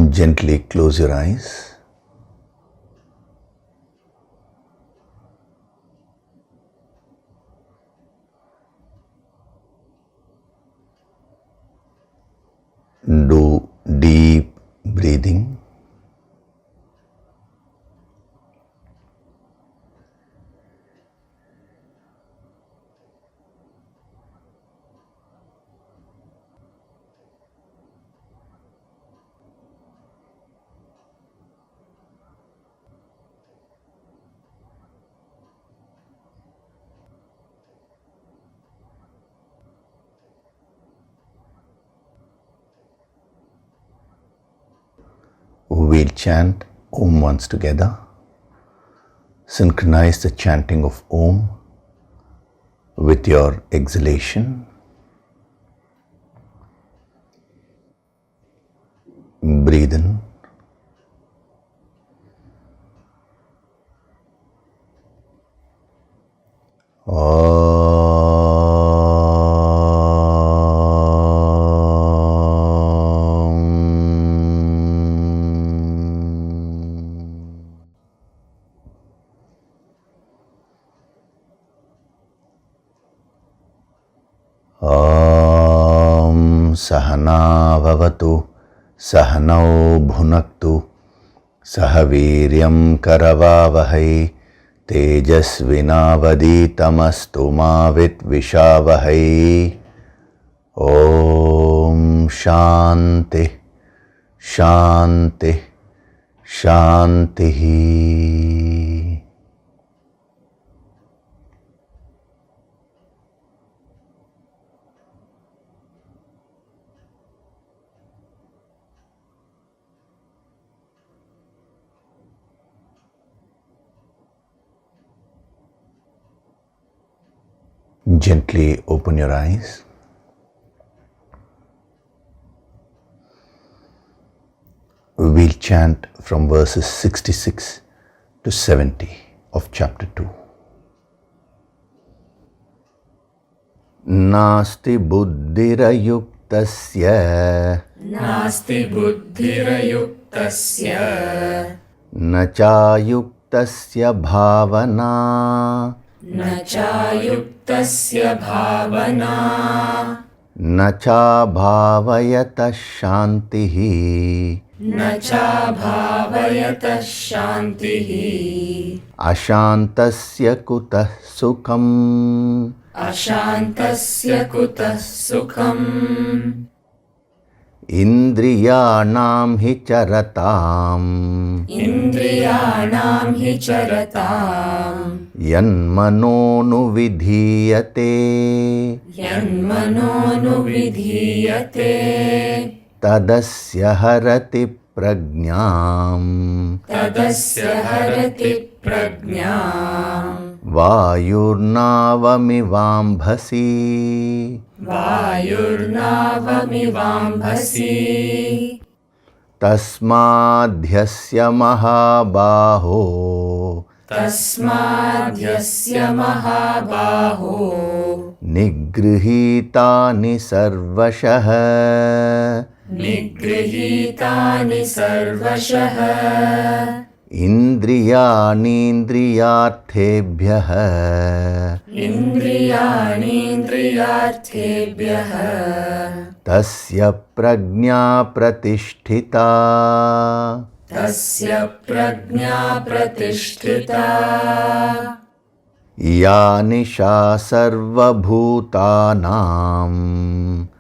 Gently close your eyes. Do deep breathing. We'll chant Om once together. Synchronize the chanting of Om with your exhalation. Breathe in. Sahana bhavatu, sahanau bhunaktu, sahaviryam karavavahai, tejasvinavaditamastu ma vitvishavahay. Om Shanti, Shanti, Shanti. Gently open your eyes. We'll chant from verses 66 to 70 of chapter 2. Nasti buddhirayuktasya, Nasti buddhirayuktasya, nachayuktasya bhavana, nachayuktasya bhavana, nacha bhavayata shantihi, nacha bhavayata shantihi, ashantasya kutah sukham, ashantasya kutah sukham, indriyanam hi charatam, indriyanam hi charatam, yanmano vidhiyate, yanmano vidhiyate, tadasya harati prajñam, tadasya harati prajñam, vayurnavamivambhasi, vayurnavamivambhasi, tasmadhyasya mahabaho, tasmadhyasya mahabaho, nigrihitani sarvashah, nigrihitani sarvashah, indriyanindriyarthebhyah, indriyanindriyarthebhyah, tasya prajña pratisthita, tasya prajña pratisthita, ya nisha sarvabhutanam,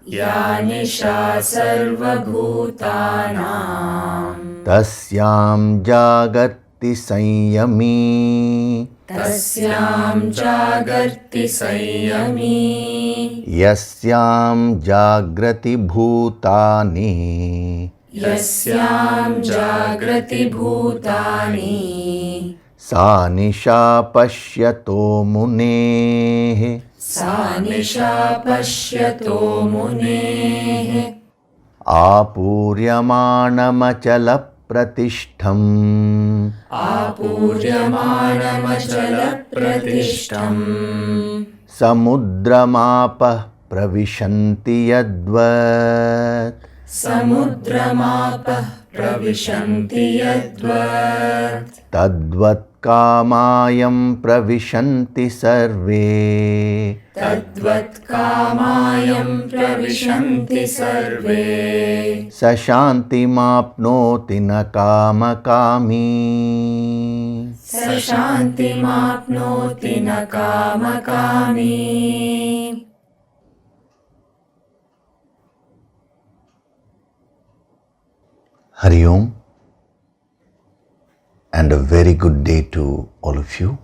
ya nisha sarvabhutanam, tasyam jagati sanyami, tasyam jagarti sanyami, yasyam jagrati bhutani, yasyam jagrati bhutani, sa nisha pashyato muneः, sa nisha pashyato muneः, आपूर्यमाणमचल प्रतिष्ठम्, आपूर्यमाणमचलप्रतिष्ठम्, समुद्रमापः प्रविशन्ति यद्वत्, समुद्रमापः प्रविशन्ति यद्वत् तद्वत् कामायं प्रविशन्ति सर्वे तद्वत् कामायं प्रविशन्ति सर्वे स शान्तिमाप्नोति न कामकामी स शान्तिमाप्नोति न कामकामी Hari Om, and a very good day to all of you.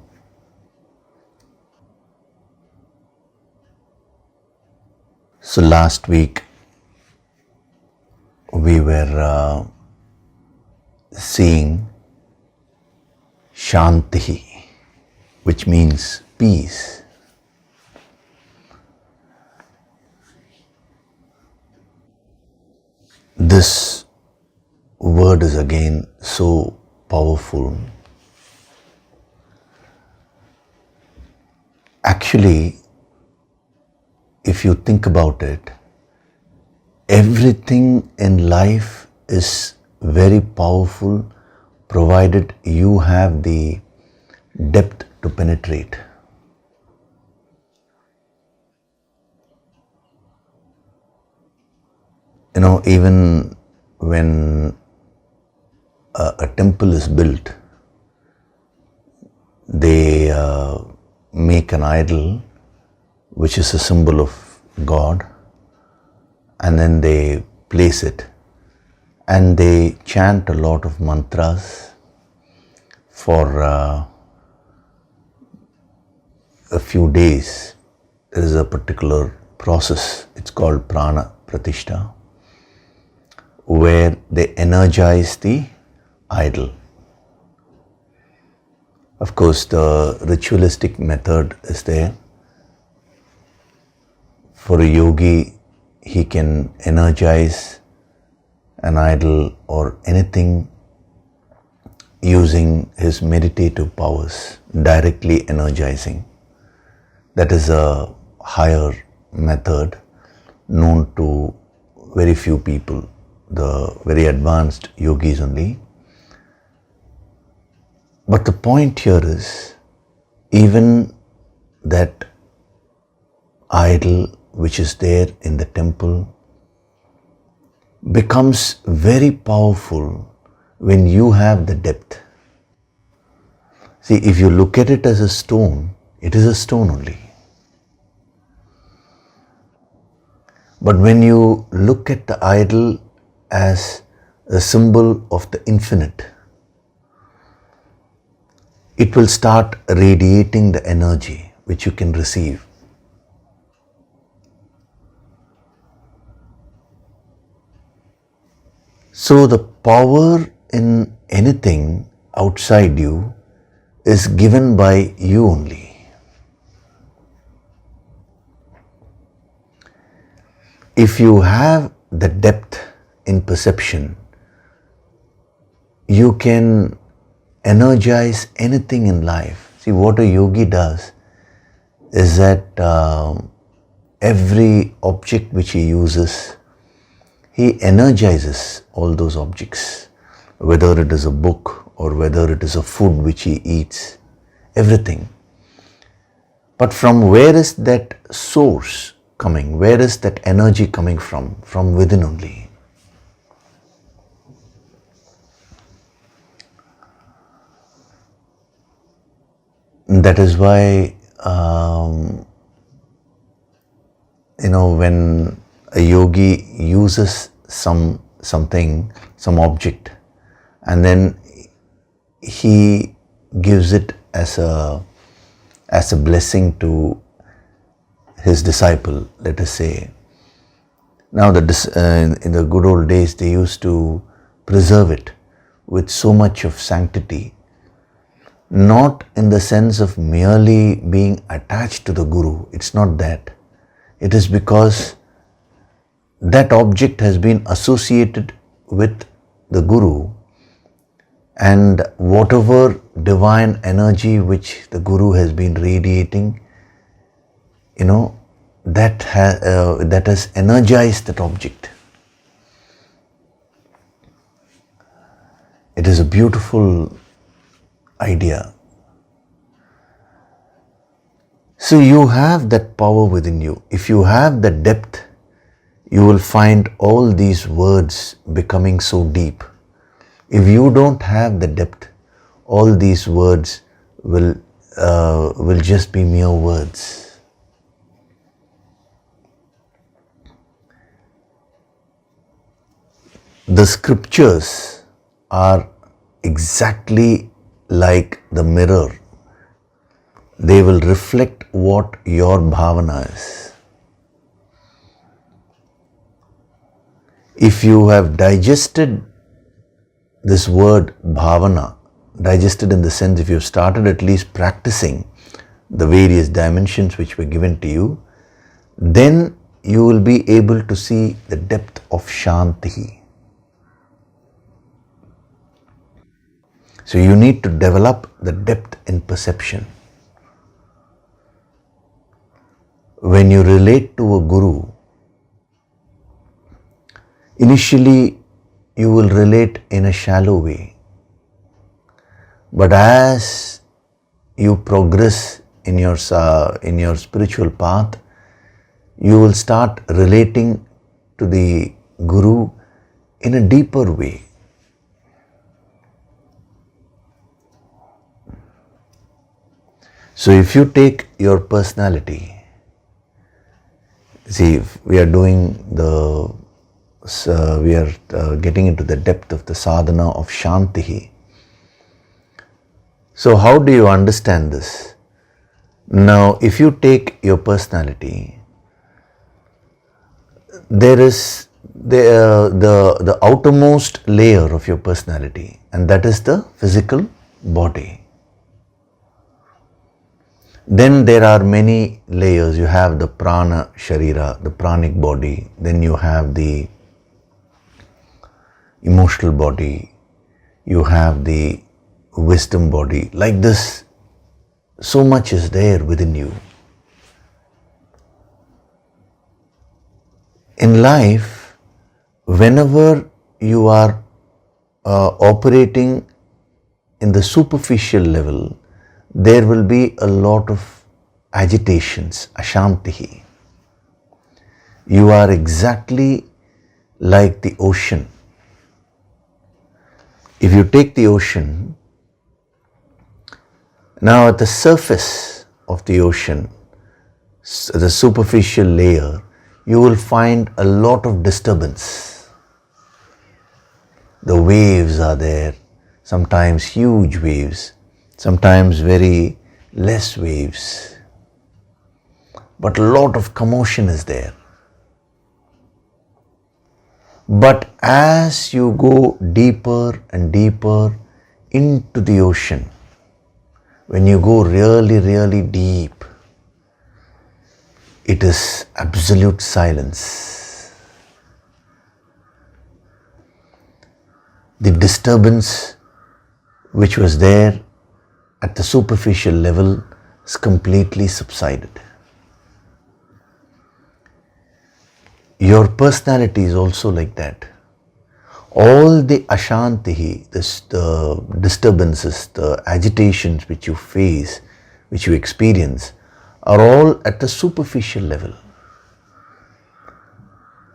So last week we were seeing Shanti, which means peace. This word is again so powerful. Actually, if you think about it, everything in life is very powerful provided you have the depth to penetrate. You know, even when a temple is built, they make an idol which is a symbol of God, and then they place it and they chant a lot of mantras for a few days. There is a particular process, it's called Prana Pratishta, where they energize the idol. Of course, the ritualistic method is there. For a yogi, he can energize an idol or anything using his meditative powers, directly energizing. That is a higher method known to very few people, the very advanced yogis only. But the point here is, even that idol which is there in the temple becomes very powerful when you have the depth. See, if you look at it as a stone, it is a stone only. But when you look at the idol as a symbol of the infinite, it will start radiating the energy which you can receive. So the power in anything outside you is given by you only. If you have the depth in perception, you can energize anything in life. See, what a yogi does is that every object which he uses, he energizes all those objects, whether it is a book or whether it is a food which he eats, everything. But from where is that source coming? Where is that energy coming from? From within only. That is why, when a yogi uses something, some object, and then he gives it as a blessing to his disciple, let us say. Now, in the good old days, they used to preserve it with so much of sanctity, not in the sense of merely being attached to the Guru. It's not that. It is because that object has been associated with the Guru, and whatever divine energy which the Guru has been radiating, that has energized that object. It is a beautiful idea. So you have that power within you. If you have the depth, you will find all these words becoming so deep. If you don't have the depth, all these words will just be mere words. The scriptures are exactly like the mirror. They will reflect what your bhavana is. If you have digested this word bhavana, digested in the sense if you have started at least practicing the various dimensions which were given to you, then you will be able to see the depth of Shanti. So you need to develop the depth in perception. When you relate to a guru, initially you will relate in a shallow way. But as you progress in your spiritual path, you will start relating to the guru in a deeper way. So if you take your personality, see, we are getting into the depth of the sadhana of Shanti. So how do you understand this? Now, if you take your personality, there is the outermost layer of your personality, and that is the physical body. Then there are many layers. You have the prana sharira, the pranic body. Then you have the emotional body. You have the wisdom body. Like this, so much is there within you. In life, whenever you are operating in the superficial level, there will be a lot of agitations, ashanti. You are exactly like the ocean. If you take the ocean, now at the surface of the ocean, the superficial layer, you will find a lot of disturbance. The waves are there, sometimes huge waves, sometimes very less waves, but a lot of commotion is there. But as you go deeper and deeper into the ocean, when you go really, really deep, it is absolute silence. The disturbance which was there at the superficial level is completely subsided. Your personality is also like that. All the ashanti, the disturbances, the agitations which you face, which you experience, are all at the superficial level.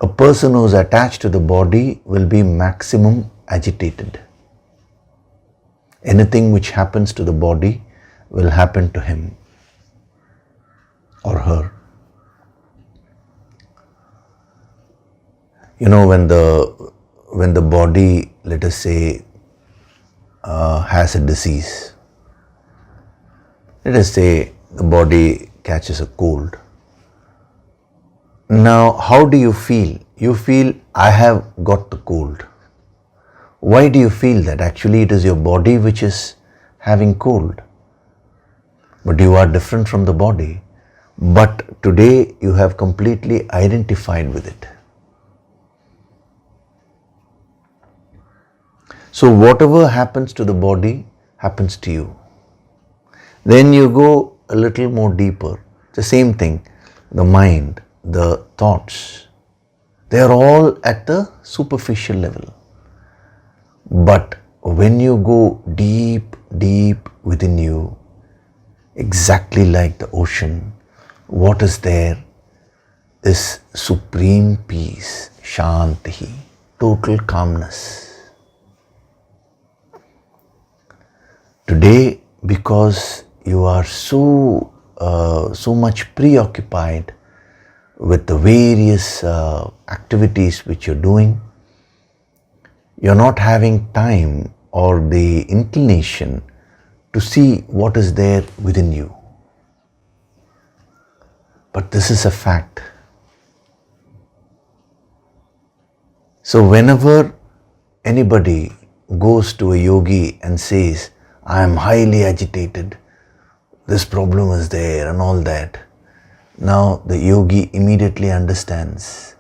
A person who is attached to the body will be maximum agitated. Anything which happens to the body will happen to him or her. You know, when the body, let us say, has a disease, let us say the body catches a cold. Now, how do you feel? You feel, I have got the cold. Why do you feel that? Actually, it is your body which is having cold. But you are different from the body. But today you have completely identified with it. So whatever happens to the body happens to you. Then you go a little more deeper. The same thing, the mind, the thoughts, they are all at the superficial level. But when you go deep, deep within you, exactly like the ocean, what is there is supreme peace, shanti, total calmness. Today, because you are so much preoccupied with the various activities which you're doing, you're not having time or the inclination to see what is there within you. But this is a fact. So whenever anybody goes to a yogi and says, I am highly agitated, this problem is there and all that, now the yogi immediately understands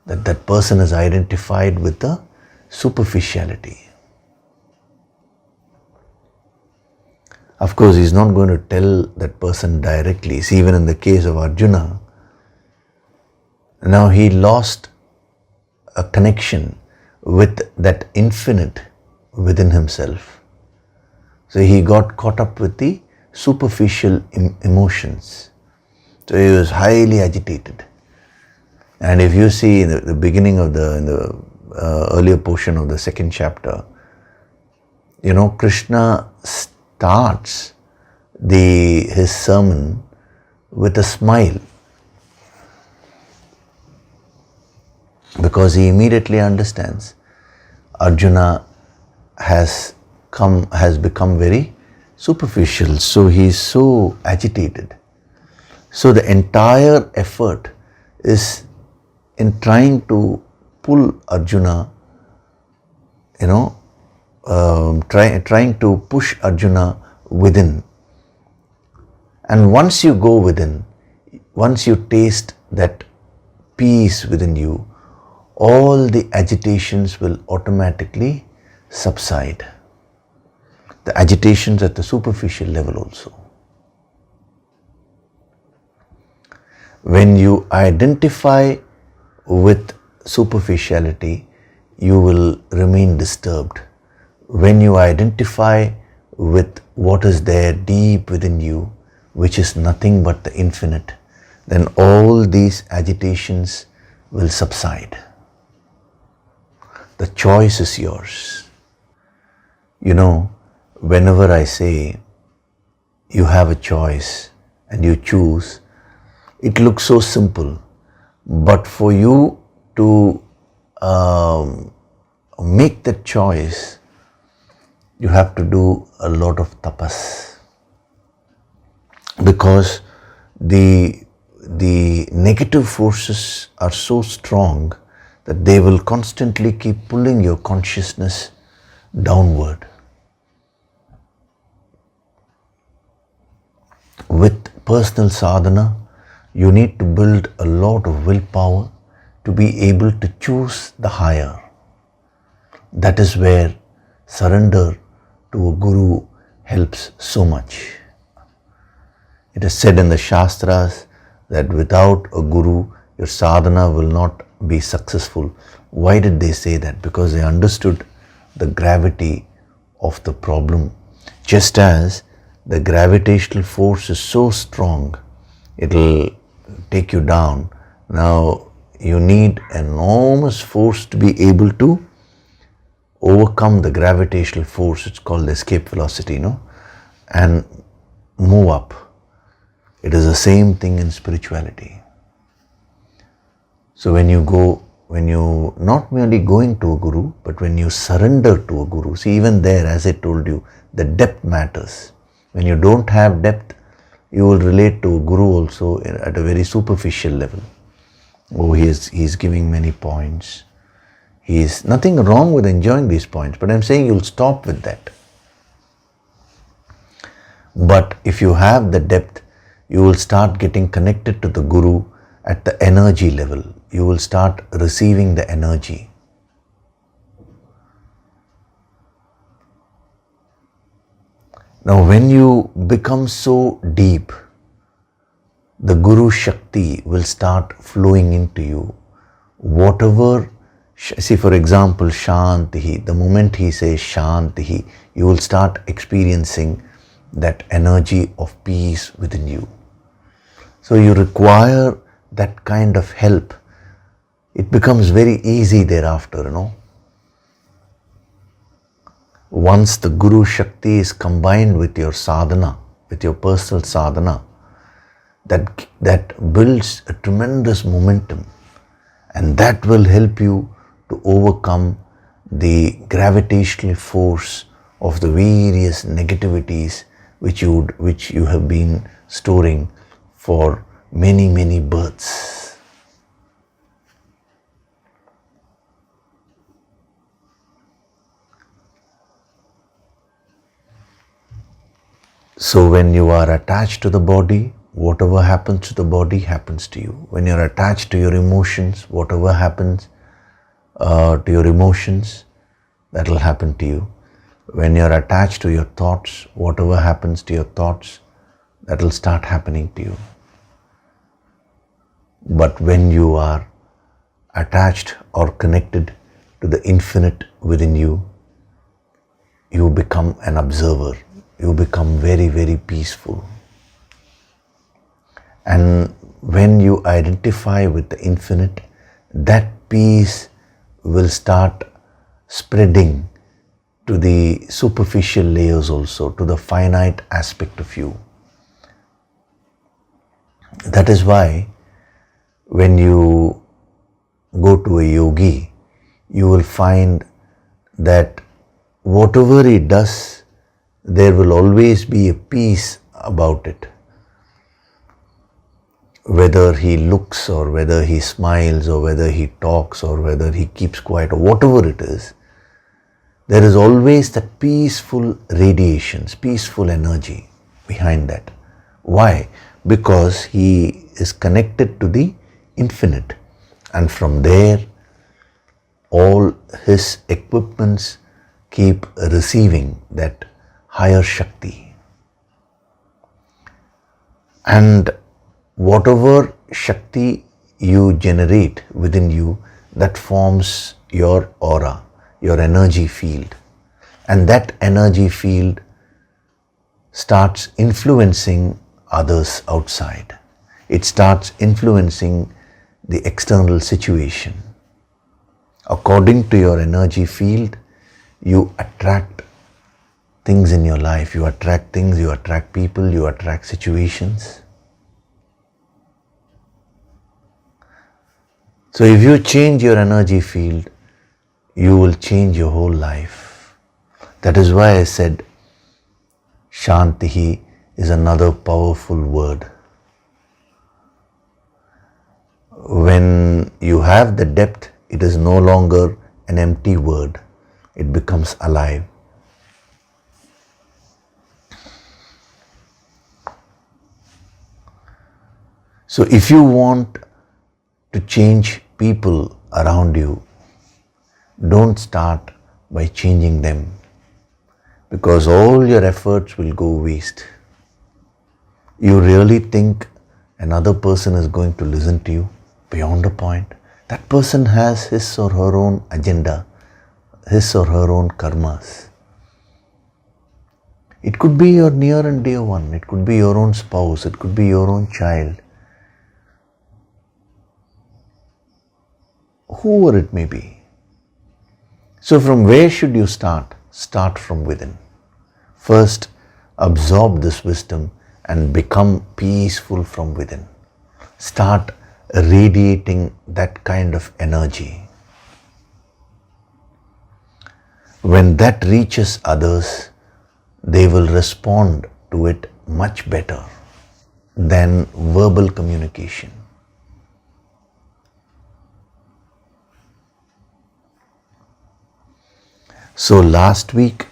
that that person is identified with the superficiality. Of course, he's not going to tell that person directly. See, even in the case of Arjuna, now he lost a connection with that infinite within himself. So he got caught up with the superficial emotions. So he was highly agitated. And if you see in the beginning of the earlier portion of the second chapter, Krishna starts his sermon with a smile, because he immediately understands Arjuna has become very superficial, so he is so agitated. So the entire effort is in trying to pull Arjuna, trying to push Arjuna within. And once you go within, once you taste that peace within you, all the agitations will automatically subside. The agitations at the superficial level also. When you identify with superficiality, you will remain disturbed. When you identify with what is there deep within you, which is nothing but the infinite, then all these agitations will subside. The choice is yours. Whenever I say you have a choice and you choose, it looks so simple. But for you to make that choice, you have to do a lot of tapas. Because the negative forces are so strong that they will constantly keep pulling your consciousness downward. With personal sadhana, you need to build a lot of willpower to be able to choose the higher. That is where surrender to a guru helps so much. It is said in the Shastras that without a guru, your sadhana will not be successful. Why did they say that? Because they understood the gravity of the problem. Just as the gravitational force is so strong, it will take you down. Now you need enormous force to be able to overcome the gravitational force. It's called escape velocity, and move up. It is the same thing in spirituality. So when you not merely going to a guru, but when you surrender to a guru, see, even there, as I told you, the depth matters. When you don't have depth, you will relate to a guru also at a very superficial level. Oh, he's giving many points. He's nothing wrong with enjoying these points, but I'm saying you'll stop with that. But if you have the depth, you will start getting connected to the guru at the energy level. You will start receiving the energy. Now when you become so deep, the Guru Shakti will start flowing into you. Whatever See, for example, Shantihi, the moment he says Shantihi, you will start experiencing that energy of peace within you. So you require that kind of help. It becomes very easy thereafter, Once the Guru Shakti is combined with your sadhana, with your personal sadhana, that builds a tremendous momentum, and that will help you to overcome the gravitational force of the various negativities which you have been storing for many, many births. So when you are attached to the body, whatever happens to the body happens to you. When you are attached to your emotions, whatever happens to your emotions, that will happen to you. When you are attached to your thoughts, whatever happens to your thoughts, that will start happening to you. But when you are attached or connected to the infinite within you, you become an observer. You become very, very peaceful. And when you identify with the infinite, that peace will start spreading to the superficial layers also, to the finite aspect of you. That is why when you go to a yogi, you will find that whatever he does, there will always be a peace about it. Whether he looks or whether he smiles or whether he talks or whether he keeps quiet or whatever it is, there is always that peaceful radiations, peaceful energy behind that. Why? Because he is connected to the infinite, and from there all his equipments keep receiving that higher Shakti. And whatever Shakti you generate within you, that forms your aura, your energy field. And that energy field starts influencing others outside. It starts influencing the external situation. According to your energy field, you attract things in your life. You attract things, you attract people, you attract situations. So if you change your energy field, you will change your whole life. That is why I said Shantihi is another powerful word. When you have the depth, it is no longer an empty word. It becomes alive. So if you want to change people around you, don't start by changing them, because all your efforts will go waste. You really think another person is going to listen to you beyond a point? That person has his or her own agenda, his or her own karmas. It could be your near and dear one, it could be your own spouse, it could be your own child. Whoever it may be. So from where should you start? Start from within. First, absorb this wisdom and become peaceful from within. Start radiating that kind of energy. When that reaches others, they will respond to it much better than verbal communication. So last week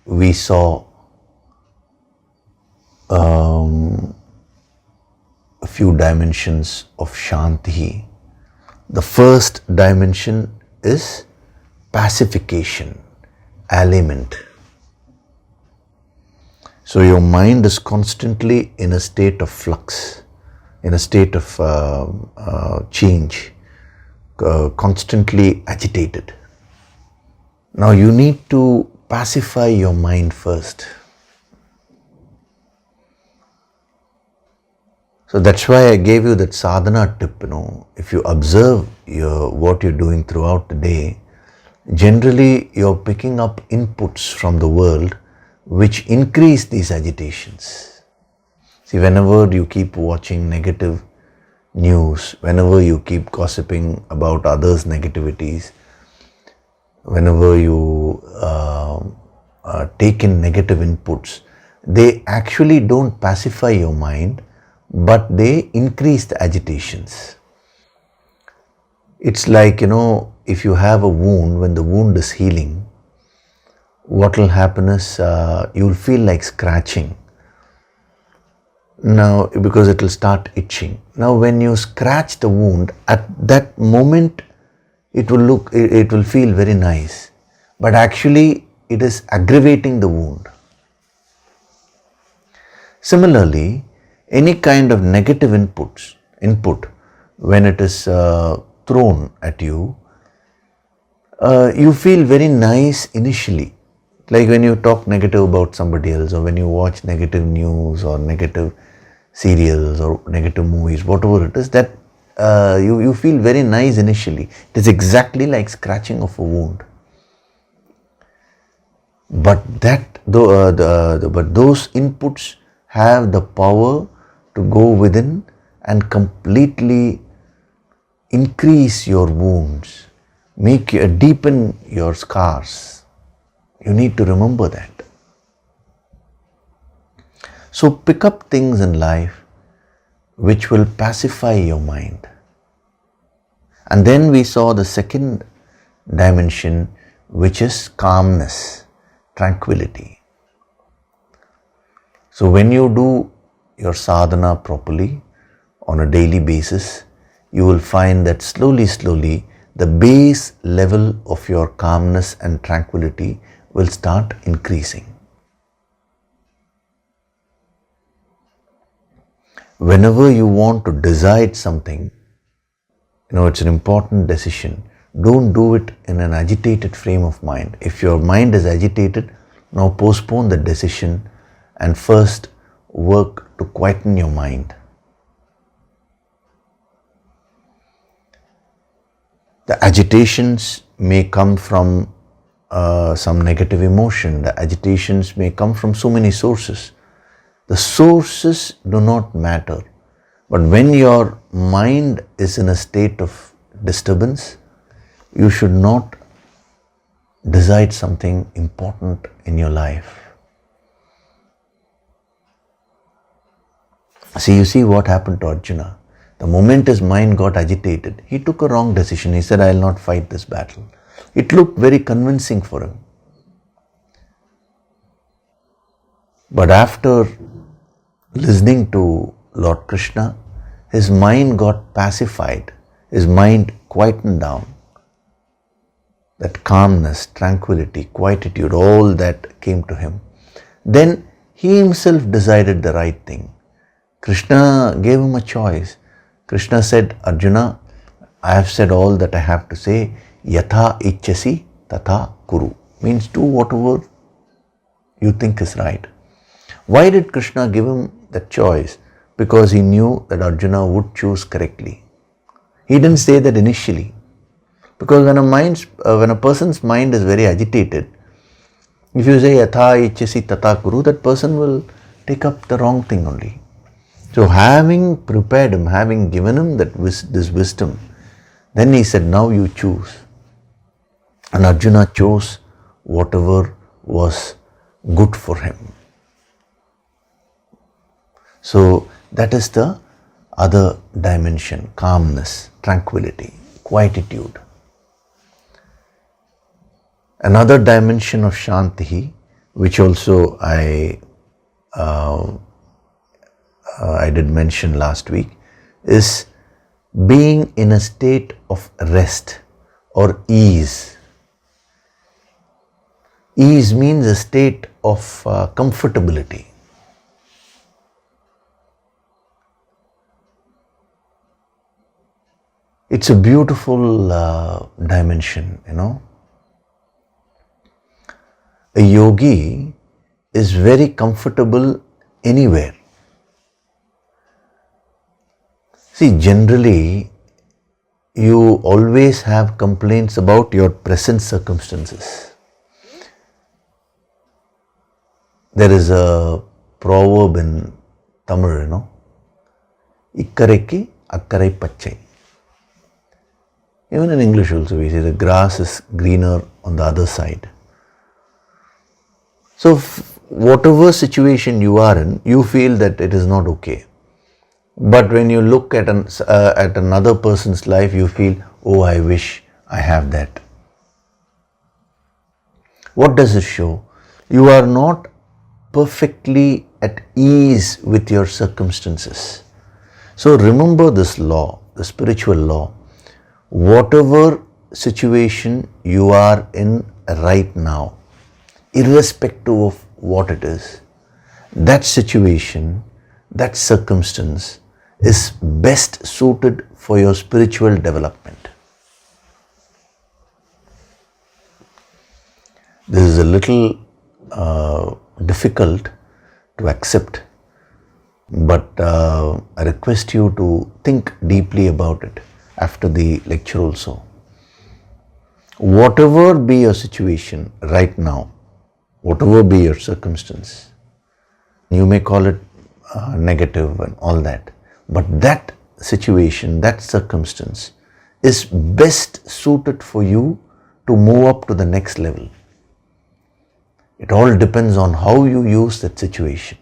we saw a few dimensions of Shanti. The first dimension is pacification, aliment. So your mind is constantly in a state of flux, in a state of change, constantly agitated. Now you need to pacify your mind first. So that's why I gave you that sadhana tip, if you observe what you're doing throughout the day, generally you're picking up inputs from the world which increase these agitations. See, whenever you keep watching negative news, whenever you keep gossiping about others' negativities, whenever you take in negative inputs, they actually don't pacify your mind, but they increase the agitations. It's like, if you have a wound, when the wound is healing, what will happen is you'll feel like scratching. Now, because it will start itching. Now, when you scratch the wound, at that moment, it will feel very nice. But actually, it is aggravating the wound. Similarly, any kind of negative input, when it is thrown at you, you feel very nice initially. Like when you talk negative about somebody else, or when you watch negative news or negative serials or negative movies, whatever it is, that you feel very nice initially. It is exactly like scratching of a wound. But but those inputs have the power to go within and completely increase your wounds, deepen your scars. You need to remember that. So pick up things in life which will pacify your mind. And then we saw the second dimension, which is calmness, tranquility. So when you do your sadhana properly on a daily basis, you will find that slowly, the base level of your calmness and tranquility will start increasing. Whenever you want to decide something, it's an important decision. Don't do it in an agitated frame of mind. If your mind is agitated, now postpone the decision and first work to quieten your mind. The agitations may come from some negative emotion. The agitations may come from so many sources. The sources do not matter. But when your mind is in a state of disturbance, you should not decide something important in your life. See, you see what happened to Arjuna. The moment his mind got agitated, he took a wrong decision. He said, I will not fight this battle. It looked very convincing for him. But after listening to Lord Krishna, his mind got pacified. His mind quietened down. That calmness, tranquility, quietude, all that came to him. Then he himself decided the right thing. Krishna gave him a choice. Krishna said, Arjuna, I have said all that I have to say. Yatha ichchasi tatha kuru. Means do whatever you think is right. Why did Krishna give him that choice? Because he knew that Arjuna would choose correctly. He didn't say that initially. Because when a person's mind is very agitated, if you say yatha ichchasi tatha kuru, that person will take up the wrong thing only. So having prepared him, having given him this wisdom, then he said, now you choose. And Arjuna chose whatever was good for him. So that is the other dimension, calmness, tranquility, quietude. Another dimension of Shanti, which also I did mention last week, is being in a state of rest or ease. Ease means a state of comfortability. It's a beautiful dimension, you know. A yogi is very comfortable anywhere. See, generally, you always have complaints about your present circumstances. There is a proverb in Tamil, you know, Ikkarekki akkarai pachai. Even in English also we say the grass is greener on the other side. So whatever situation you are in, you feel that it is not okay. But when you look at another person's life, you feel, oh, I wish I have that. What does it show? You are not perfectly at ease with your circumstances. So remember this law, the spiritual law. Whatever situation you are in right now, irrespective of what it is, that situation, that circumstance is best suited for your spiritual development. This is a little difficult to accept, but I request you to think deeply about it after the lecture also. Whatever be your situation right now, whatever be your circumstance, you may call it negative and all that, but that situation, that circumstance is best suited for you to move up to the next level. It all depends on how you use that situation.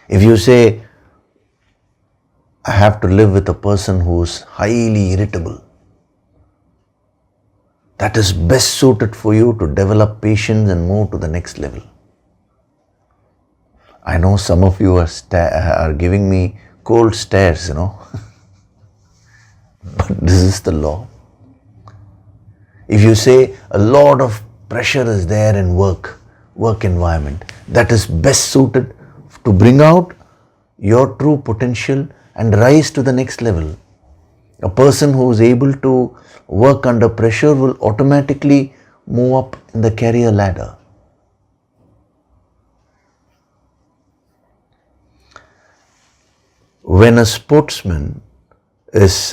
If you say, I have to live with a person who is highly irritable, that is best suited for you to develop patience and move to the next level. I know some of you are giving me cold stares, you know. But this is the law. If you say a lot of pressure is there in work environment, that is best suited to bring out your true potential and rise to the next level. A person who is able to work under pressure will automatically move up in the career ladder. When a sportsman is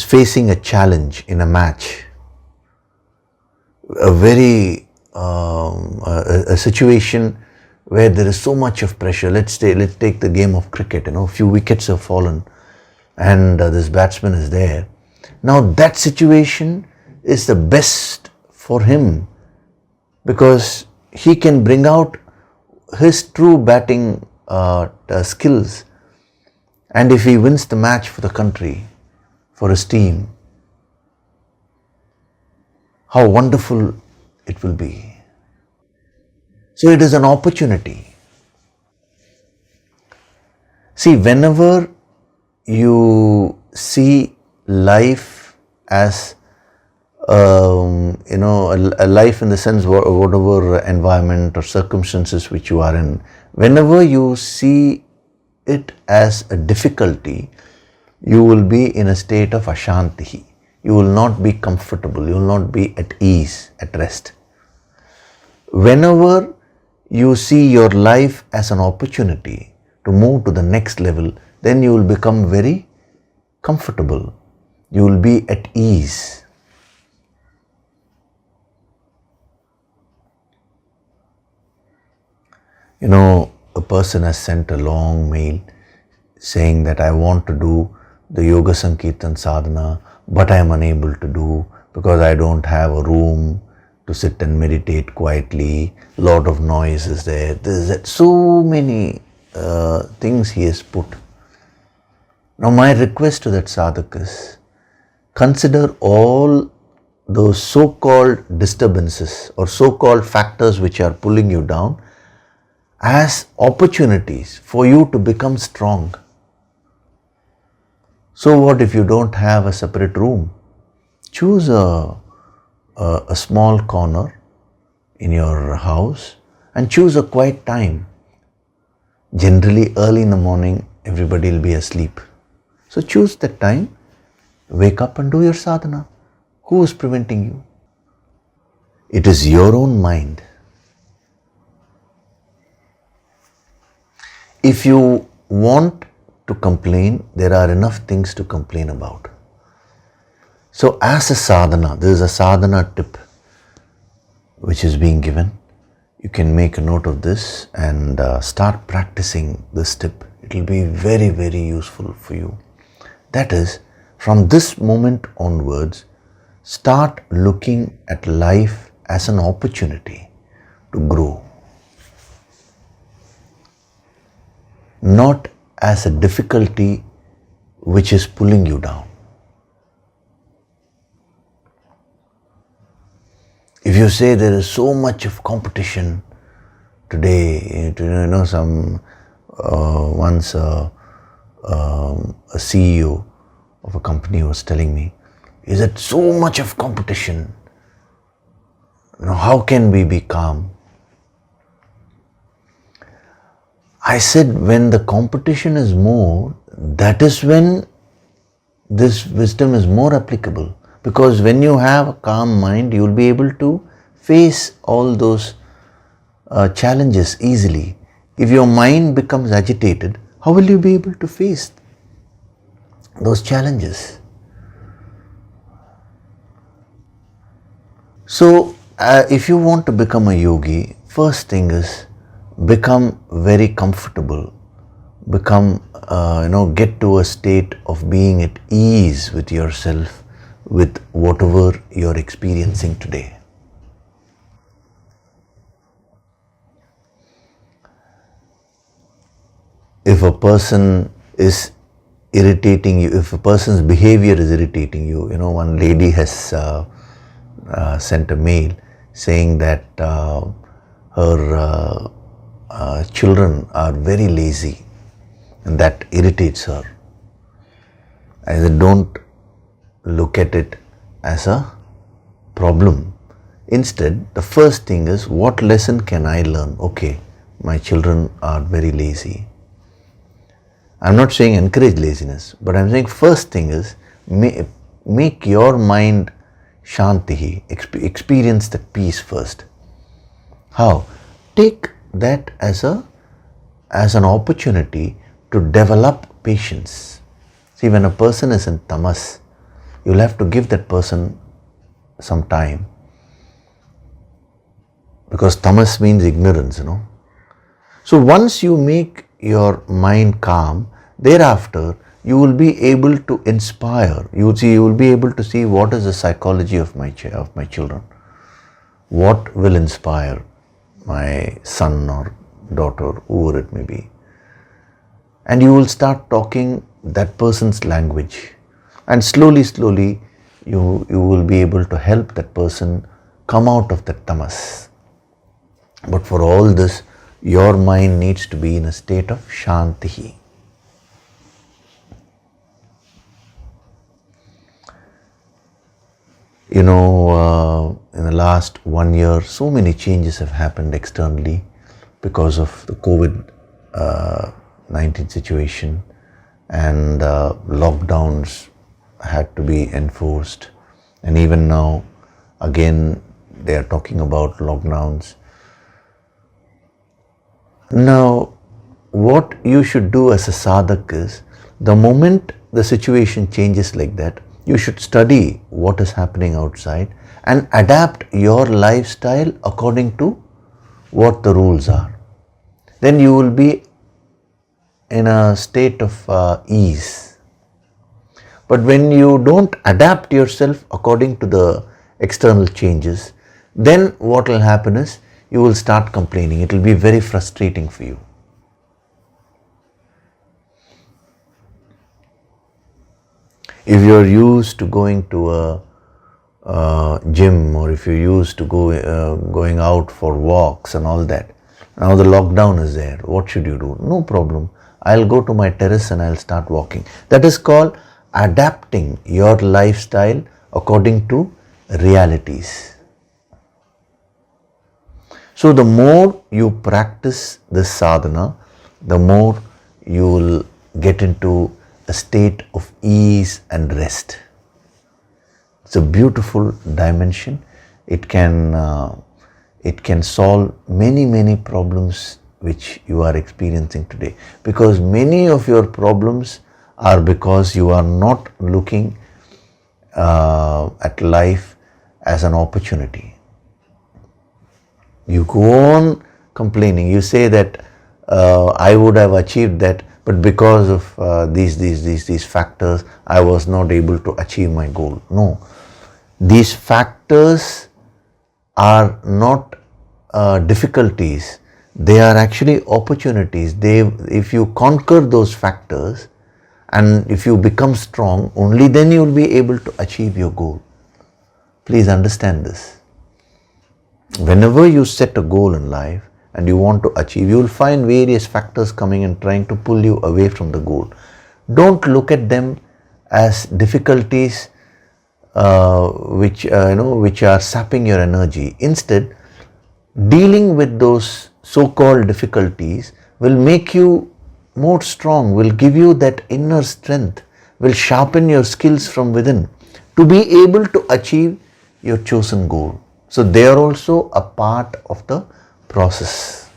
facing a challenge in a match, a situation where there is so much of pressure. Let's take the game of cricket. You know, a few wickets have fallen, and this batsman is there. Now that situation is the best for him because he can bring out his true batting skills, and if he wins the match for the country, for his team, how wonderful it will be. So it is an opportunity. See, whenever you see life as a life in the sense whatever environment or circumstances which you are in, whenever you see it as a difficulty, you will be in a state of ashanti. You will not be comfortable, you will not be at ease, at rest. Whenever you see your life as an opportunity to move to the next level, then you will become very comfortable. You will be at ease. You know, a person has sent a long mail saying that I want to do the Yoga Sankirtan Sadhana, but I am unable to do because I don't have a room to sit and meditate quietly. Lot of noise is there. There's so many things he has put. Now my request to that sadhak is, consider all those so-called disturbances or so-called factors which are pulling you down as opportunities for you to become strong. So what if you don't have a separate room? Choose a small corner in your house and choose a quiet time. Generally early in the morning everybody will be asleep. So choose that time, wake up and do your sadhana. Who is preventing you? It is your own mind. If you want to complain, there are enough things to complain about. So as a sadhana, there is a sadhana tip which is being given. You can make a note of this and start practicing this tip. It will be very, very useful for you. That is, from this moment onwards, start looking at life as an opportunity to grow, not as a difficulty which is pulling you down. If you say there is so much of competition today, once a CEO of a company was telling me, is that so much of competition? How can we be calm? I said, when the competition is more, that is when this wisdom is more applicable. Because when you have a calm mind, you will be able to face all those challenges easily. If your mind becomes agitated, how will you be able to face those challenges? So, if you want to become a yogi, first thing is become very comfortable. Get to a state of being at ease with yourself, with whatever you're experiencing today. If a person is irritating you, if a person's behavior is irritating you, one lady has sent a mail saying that her children are very lazy and that irritates her. I said, don't look at it as a problem. Instead, the first thing is, what lesson can I learn? Okay, my children are very lazy. I'm not saying encourage laziness, but I'm saying first thing is, make your mind shanti, experience the peace first. How? Take that as an opportunity to develop patience. See, when a person is in tamas, you'll have to give that person some time, because tamas means ignorance, So once you make your mind calm, thereafter you will be able to inspire. You will be able to see what is the psychology of my children. What will inspire my son or daughter, whoever it may be. And you will start talking that person's language. And slowly, you will be able to help that person come out of that tamas. But for all this, your mind needs to be in a state of shanti. In the last 1 year, so many changes have happened externally because of the COVID-19 situation, and lockdowns had to be enforced. And even now, again, they are talking about lockdowns. Now, what you should do as a sadhak is, the moment the situation changes like that, you should study what is happening outside and adapt your lifestyle according to what the rules are. Then you will be in a state of ease. But when you don't adapt yourself according to the external changes, then what will happen is, you will start complaining. It will be very frustrating for you. If you're used to going to a gym, or if you're used to going out for walks and all that, now the lockdown is there, what should you do? No problem. I'll go to my terrace and I'll start walking. That is called adapting your lifestyle according to realities. So the more you practice this sadhana, the more you will get into a a state of ease and rest. It's a beautiful dimension. It can solve many problems which you are experiencing today, because many of your problems are because you are not looking at life as an opportunity. You go on complaining. You say that I would have achieved that, but because of these factors, I was not able to achieve my goal. No, these factors are not difficulties. They are actually opportunities. If you conquer those factors and if you become strong, only then you will be able to achieve your goal. Please understand this. Whenever you set a goal in life and you want to achieve, you will find various factors coming and trying to pull you away from the goal. Don't look at them as difficulties which are sapping your energy. Instead, dealing with those so-called difficulties will make you more strong, will give you that inner strength, will sharpen your skills from within to be able to achieve your chosen goal. So they are also a part of the process.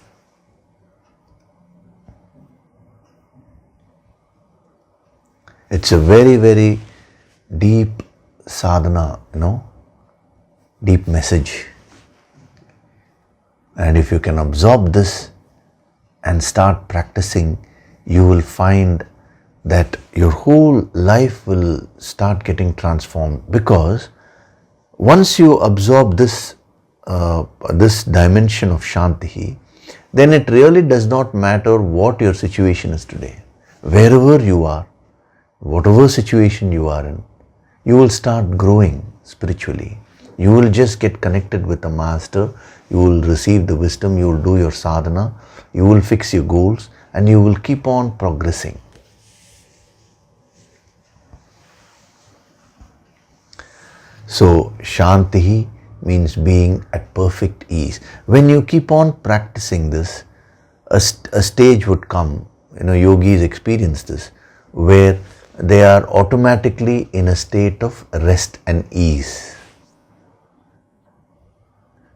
It's a very deep sadhana, deep message. And if you can absorb this and start practicing, you will find that your whole life will start getting transformed, because once you absorb this dimension of Shanti, then it really does not matter what your situation is today. Wherever you are, whatever situation you are in, you will start growing spiritually. You will just get connected with the Master. You will receive the wisdom. You will do your sadhana. You will fix your goals and you will keep on progressing. So Shanti means being at perfect ease. When you keep on practicing this, a stage would come, yogis experience this, where they are automatically in a state of rest and ease.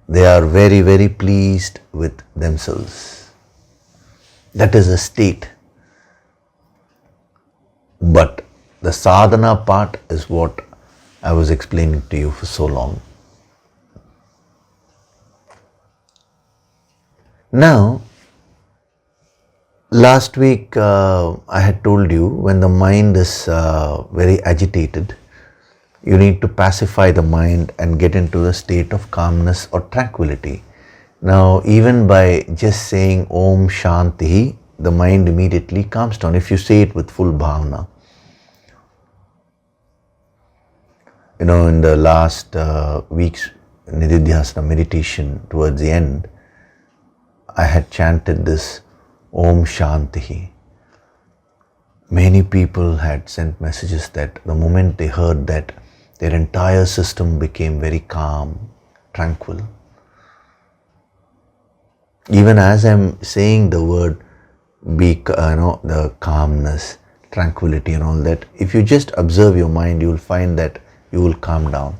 They are very pleased with themselves. That is a state. But the sadhana part is what I was explaining to you for so long. Now, last week I had told you, when the mind is very agitated, you need to pacify the mind and get into a state of calmness or tranquility. Now, even by just saying Om Shanti, the mind immediately calms down if you say it with full bhavana. In the last week's Nididhyasana meditation, towards the end, I had chanted this Om Shanti. Many people had sent messages that the moment they heard that, their entire system became very calm, tranquil. Even as I'm saying the word, the calmness, tranquility and all that, if you just observe your mind, you will find that you will calm down.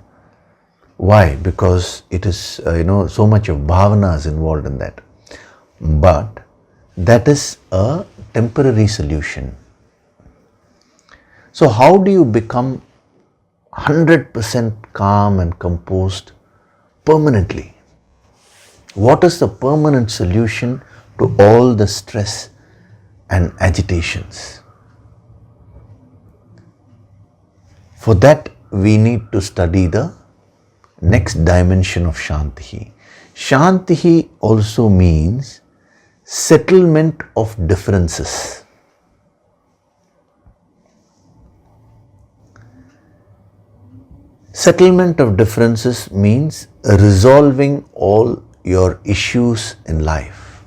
Why? Because it is, so much of bhavana is involved in that. But that is a temporary solution. So how do you become 100% calm and composed permanently? What is the permanent solution to all the stress and agitations? For that, we need to study the next dimension of Shanti. Shanti also means settlement of differences. Settlement of differences means resolving all your issues in life.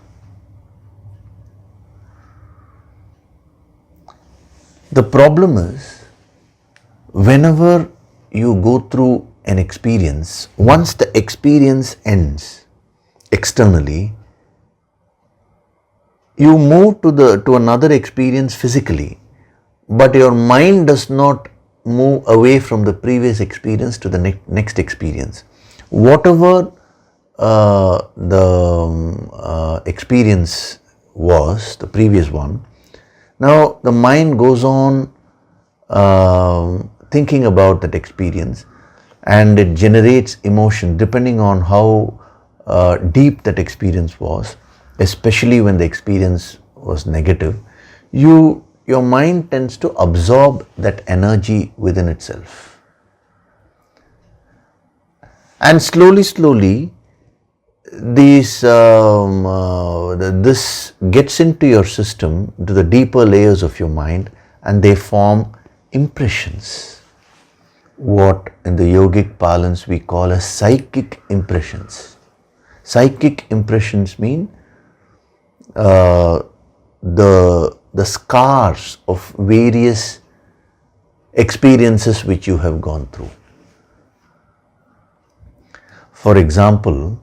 The problem is, whenever you go through an experience, once the experience ends externally, you move to another experience physically. but your mind does not move away from the previous experience to the next experience. Whatever the experience was, the previous one, now the mind goes on thinking about that experience, and it generates emotion depending on how deep that experience was, especially when the experience was negative. Your mind tends to absorb that energy within itself. And slowly, this gets into your system, to the deeper layers of your mind, and they form impressions. What in the yogic parlance we call as psychic impressions. Psychic impressions mean the scars of various experiences which you have gone through. For example,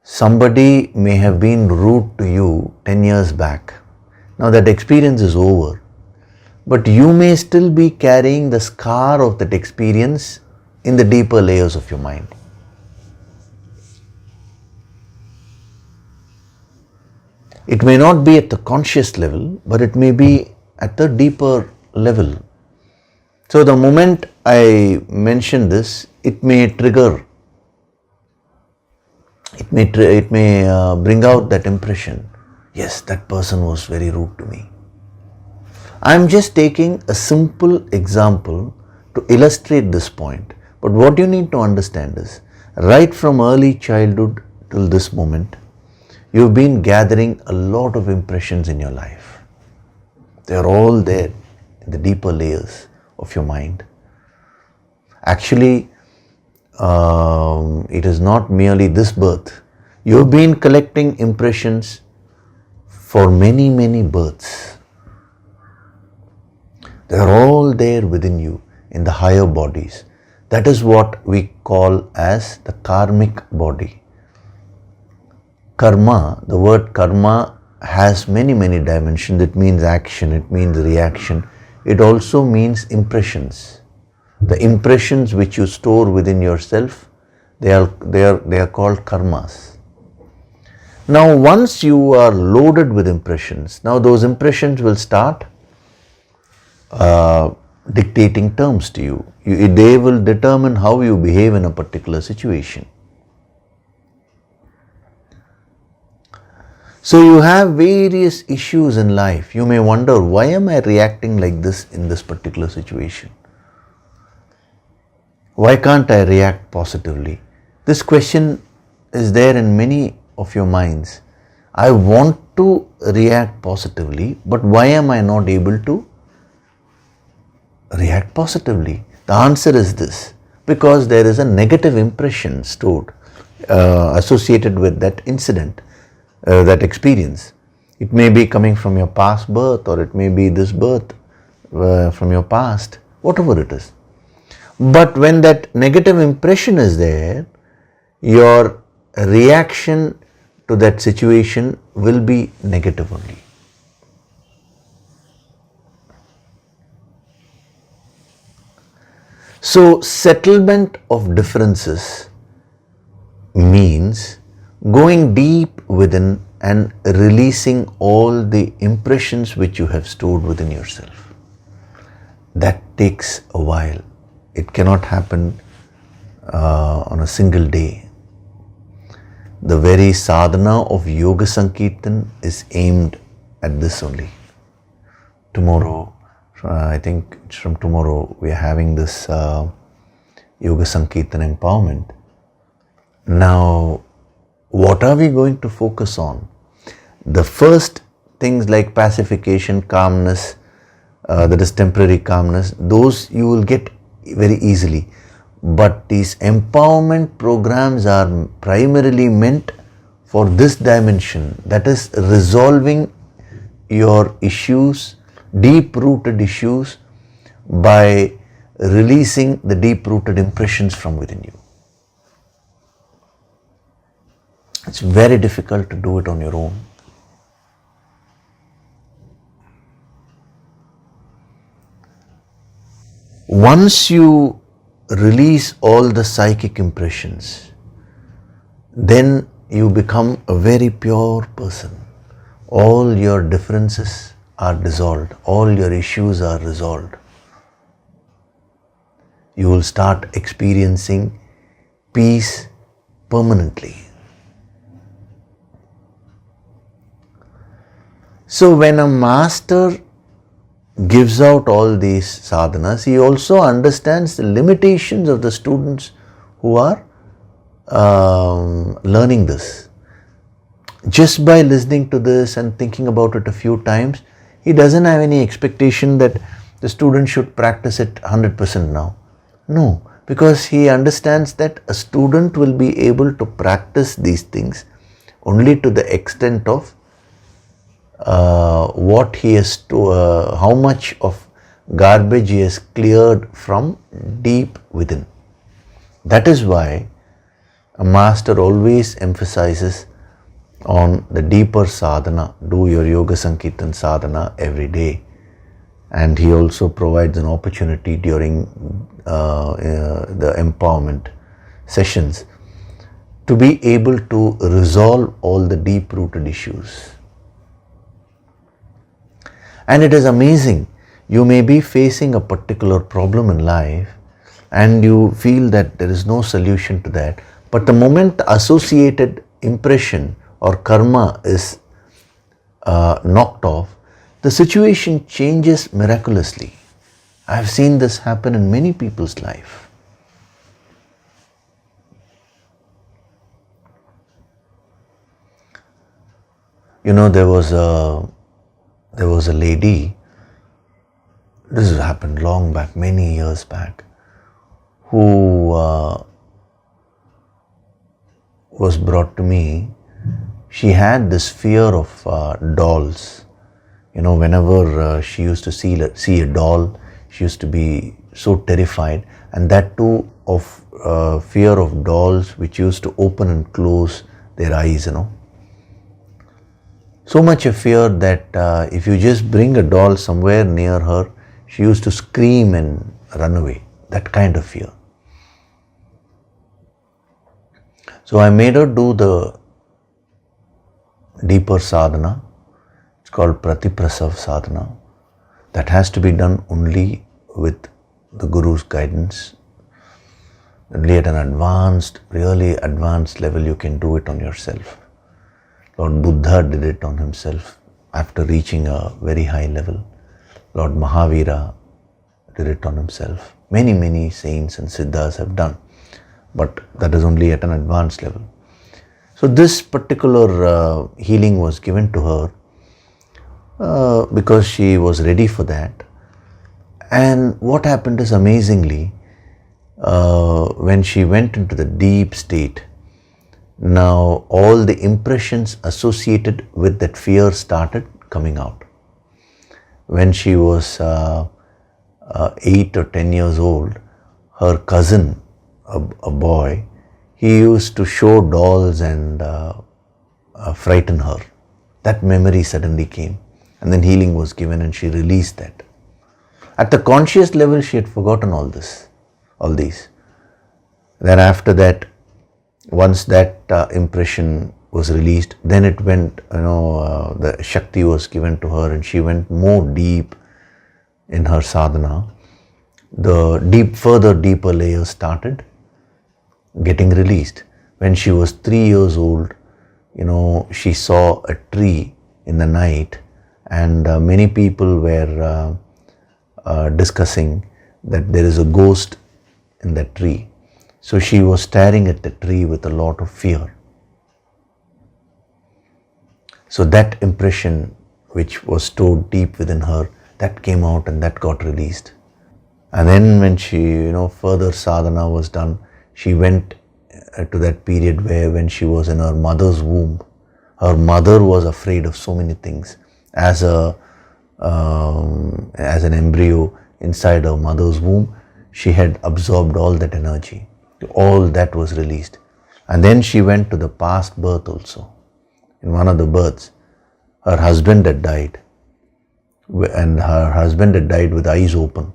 somebody may have been rude to you 10 years back. Now that experience is over, but you may still be carrying the scar of that experience in the deeper layers of your mind. It may not be at the conscious level, but it may be at the deeper level. So the moment I mention this, it may trigger, it may bring out that impression. Yes, that person was very rude to me. I am just taking a simple example to illustrate this point. But what you need to understand is, right from early childhood till this moment, you've been gathering a lot of impressions in your life. They are all there in the deeper layers of your mind. Actually, it is not merely this birth. You've been collecting impressions for many births. They are all there within you in the higher bodies. That is what we call as the karmic body. Karma, the word karma has many dimensions. It means action, it means reaction. It also means impressions. The impressions which you store within yourself, they are called karmas. Now once you are loaded with impressions, now those impressions will start dictating terms to you. They will determine how you behave in a particular situation. So you have various issues in life. You may wonder, why am I reacting like this in this particular situation? Why can't I react positively? This question is there in many of your minds. I want to react positively, but why am I not able to react positively? The answer is this: because there is a negative impression stored, associated with that incident, that experience. It may be coming from your past birth, or it may be this birth from your past, whatever it is. But when that negative impression is there, your reaction to that situation will be negative only. So settlement of differences means going deep within and releasing all the impressions which you have stored within yourself. That takes a while. It cannot happen on a single day. The very sadhana of Yoga Sankirtan is aimed at this only. Tomorrow, I think it's from tomorrow, we are having this Yoga Sankirtan empowerment. Now, what are we going to focus on? The first things like pacification, calmness, that is temporary calmness, those you will get very easily. But these empowerment programs are primarily meant for this dimension, that is resolving your issues, deep-rooted issues, by releasing the deep-rooted impressions from within you. It's very difficult to do it on your own. Once you release all the psychic impressions, then you become a very pure person. All your differences are dissolved, all your issues are resolved. You will start experiencing peace permanently. So when a master gives out all these sadhanas, he also understands the limitations of the students who are learning this. Just by listening to this and thinking about it a few times, he doesn't have any expectation that the student should practice it 100% now. No, because he understands that a student will be able to practice these things only to the extent of what he has to, how much of garbage he has cleared from deep within. That is why a master always emphasizes on the deeper sadhana. Do your yoga sankirtan sadhana every day, and he also provides an opportunity during the empowerment sessions to be able to resolve all the deep rooted issues. And it is amazing, you may be facing a particular problem in life and you feel that there is no solution to that, but the moment the associated impression or karma is knocked off, the situation changes miraculously. I have seen this happen in many people's life. You know, there was a lady, this has happened long back, many years back, who was brought to me. She had this fear of dolls. You know, whenever she used to see a doll, she used to be so terrified, and that too of fear of dolls which used to open and close their eyes, you know. So much a fear that if you just bring a doll somewhere near her, she used to scream and run away. That kind of fear. So I made her do the deeper sadhana. It's called Pratiprasav sadhana. That has to be done only with the Guru's guidance. Only at an advanced, really advanced level you can do it on yourself. Lord Buddha did it on himself after reaching a very high level. Lord Mahavira did it on himself. Many saints and siddhas have done, but that is only at an advanced level. So this particular healing was given to her because she was ready for that. And what happened is, amazingly, when she went into the deep state, now all the impressions associated with that fear started coming out. When she was 8 or 10 years old, her cousin, a boy, he used to show dolls and frighten her. That memory suddenly came, and then healing was given and she released that. At the conscious level, she had forgotten all these. Then after that, once that impression was released, then it went, the Shakti was given to her and she went more deep in her sadhana. The deeper layers started getting released. When she was 3 years old, she saw a tree in the night, and many people were discussing that there is a ghost in that tree. So she was staring at the tree with a lot of fear. So that impression which was stored deep within her, that came out and that got released. And then when she, further sadhana was done, she went to that period where when she was in her mother's womb, her mother was afraid of so many things. As an embryo inside her mother's womb, she had absorbed all that energy. All that was released. And then she went to the past birth also. In one of the births, her husband had died. And her husband had died with eyes open.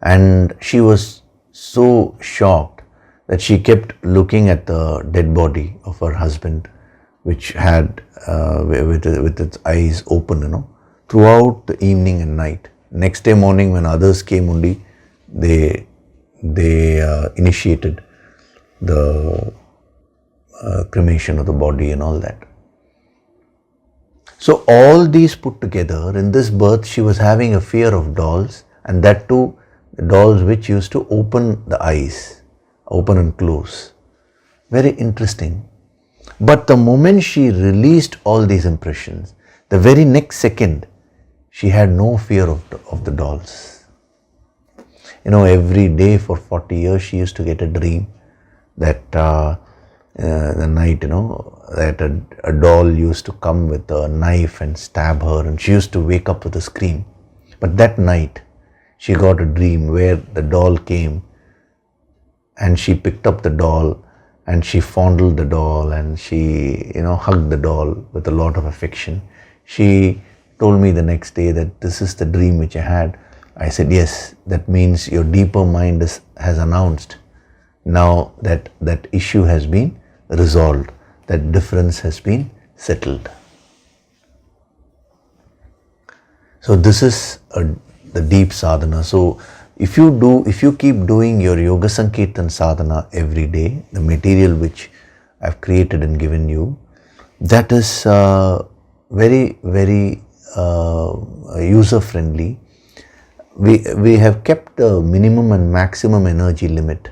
And she was so shocked that she kept looking at the dead body of her husband, which had with its eyes open, throughout the evening and night. Next day morning, when others came only, they initiated the cremation of the body and all that. So all these put together, in this birth she was having a fear of dolls, and that too the dolls which used to open the eyes, open and close. Very interesting. But the moment she released all these impressions, the very next second she had no fear of the dolls. Every day for 40 years she used to get a dream that the night, that a doll used to come with a knife and stab her, and she used to wake up with a scream. But that night she got a dream where the doll came, and she picked up the doll and she fondled the doll, and she hugged the doll with a lot of affection. She told me the next day that this is the dream which I had. I said, yes, that means your deeper mind has announced now that that issue has been resolved, that difference has been settled. So this is the deep sadhana. So if you keep doing your Yoga Sankirtan sadhana every day, the material which I've created and given you, that is very, very user friendly. We have kept the minimum and maximum energy limit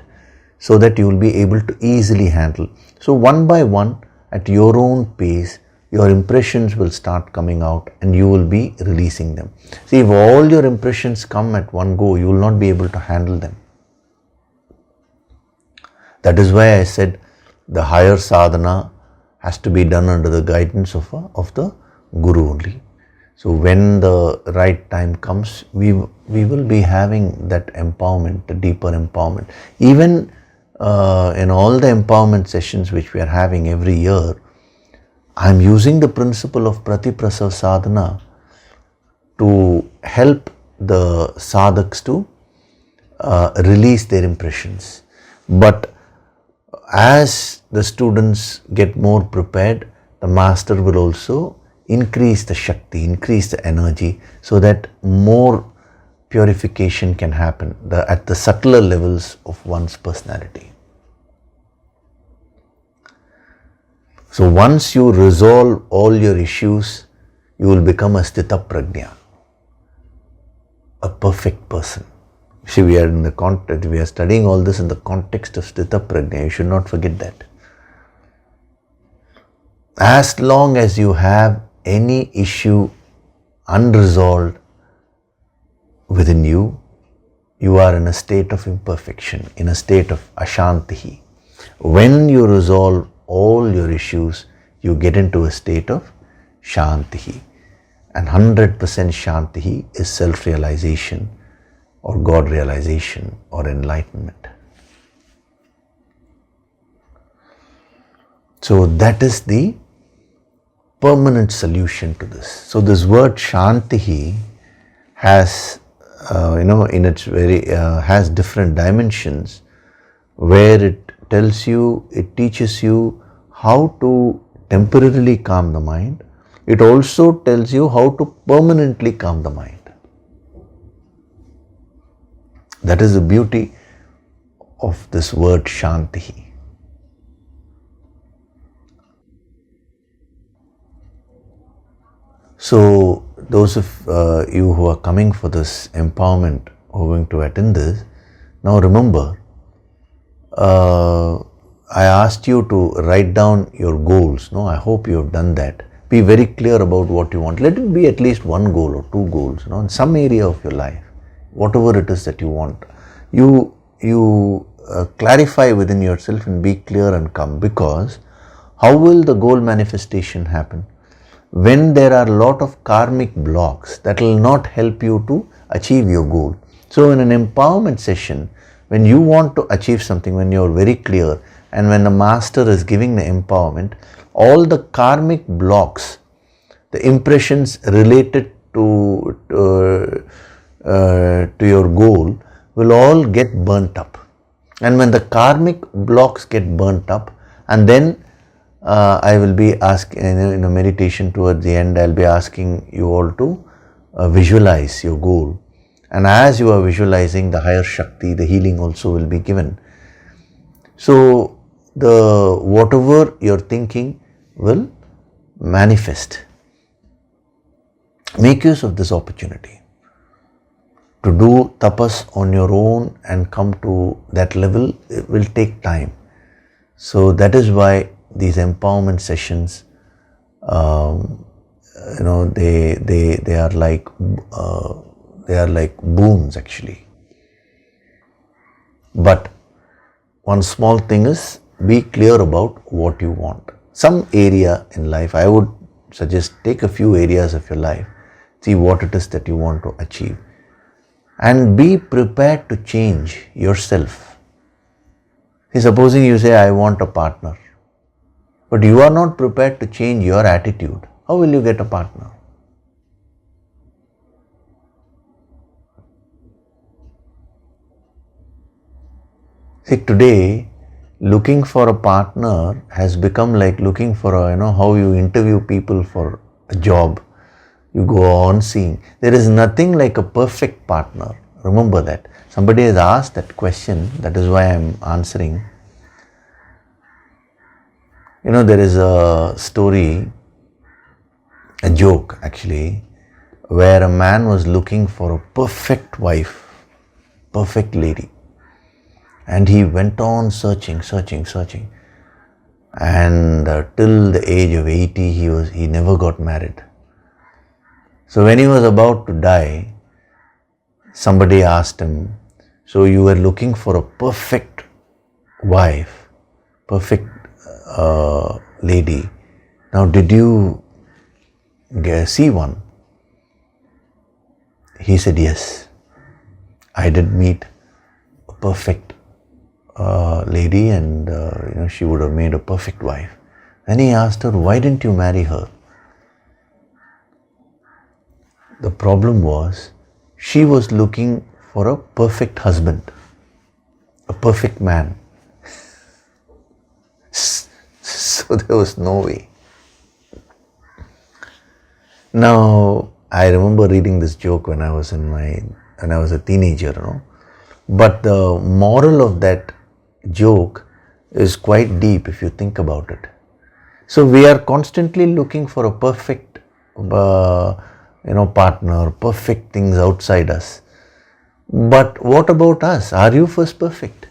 so that you will be able to easily handle. So one by one, at your own pace, your impressions will start coming out and you will be releasing them. See, if all your impressions come at one go, you will not be able to handle them. That is why I said the higher sadhana has to be done under the guidance of the Guru only. So when the right time comes, we will be having that empowerment, the deeper empowerment. Even in all the empowerment sessions which we are having every year, I am using the principle of Pratiprasav sadhana to help the sadhaks to release their impressions. But as the students get more prepared, the master will also increase the Shakti, increase the energy, so that more purification can happen at the subtler levels of one's personality. So once you resolve all your issues, you will become a Sthita Prajna, a perfect person. See, we are studying all this in the context of Sthita Prajna. You should not forget that. As long as you have any issue unresolved within you, you are in a state of imperfection, in a state of ashantihi. When you resolve all your issues, you get into a state of shantihi. And 100% shantihi is self-realization or God realization or enlightenment. So that is the permanent solution to this. So this word shantihi has, in its has different dimensions, where it tells you, it teaches you how to temporarily calm the mind. It also tells you how to permanently calm the mind. That is the beauty of this word shantihi. So those of you who are coming for this empowerment, who are going to attend this, now remember, I asked you to write down your goals. No, I hope you have done that. Be very clear about what you want. Let it be at least one goal or two goals, in some area of your life, whatever it is that you want. You clarify within yourself and be clear and calm, because how will the goal manifestation happen? When there are a lot of karmic blocks that will not help you to achieve your goal. So in an empowerment session, when you want to achieve something, when you are very clear, and when the master is giving the empowerment, all the karmic blocks, the impressions related to your goal will will all get burnt up. And when the karmic blocks get burnt up, and then I will be asking, in a meditation towards the end, I'll be asking you all to visualize your goal. And as you are visualizing, the higher Shakti, the healing also will be given. So the whatever you're thinking will manifest. Make use of this opportunity. To do tapas on your own and come to that level, it will take time. So that is why these empowerment sessions, they are like boons actually. But one small thing is, be clear about what you want. Some area in life, I would suggest take a few areas of your life, see what it is that you want to achieve, and be prepared to change yourself. See, supposing you say, I want a partner, but you are not prepared to change your attitude, how will you get a partner? See, today, looking for a partner has become like looking for how you interview people for a job. You go on seeing. There is nothing like a perfect partner. Remember that. Somebody has asked that question, that is why I am answering. There is a story, a joke actually, where a man was looking for a perfect wife, perfect lady. And he went on searching. And till the age of 80, he never got married. So when he was about to die, somebody asked him, so you were looking for a perfect wife, perfect lady. Now did you see one? He said, yes, I did meet a perfect lady, and she would have made a perfect wife. Then he asked her, why didn't you marry her? The problem was, she was looking for a perfect husband, a perfect man. So there was no way. Now, I remember reading this joke when I was a teenager, But the moral of that joke is quite deep if you think about it. So we are constantly looking for a perfect partner, perfect things outside us. But what about us? Are you first perfect?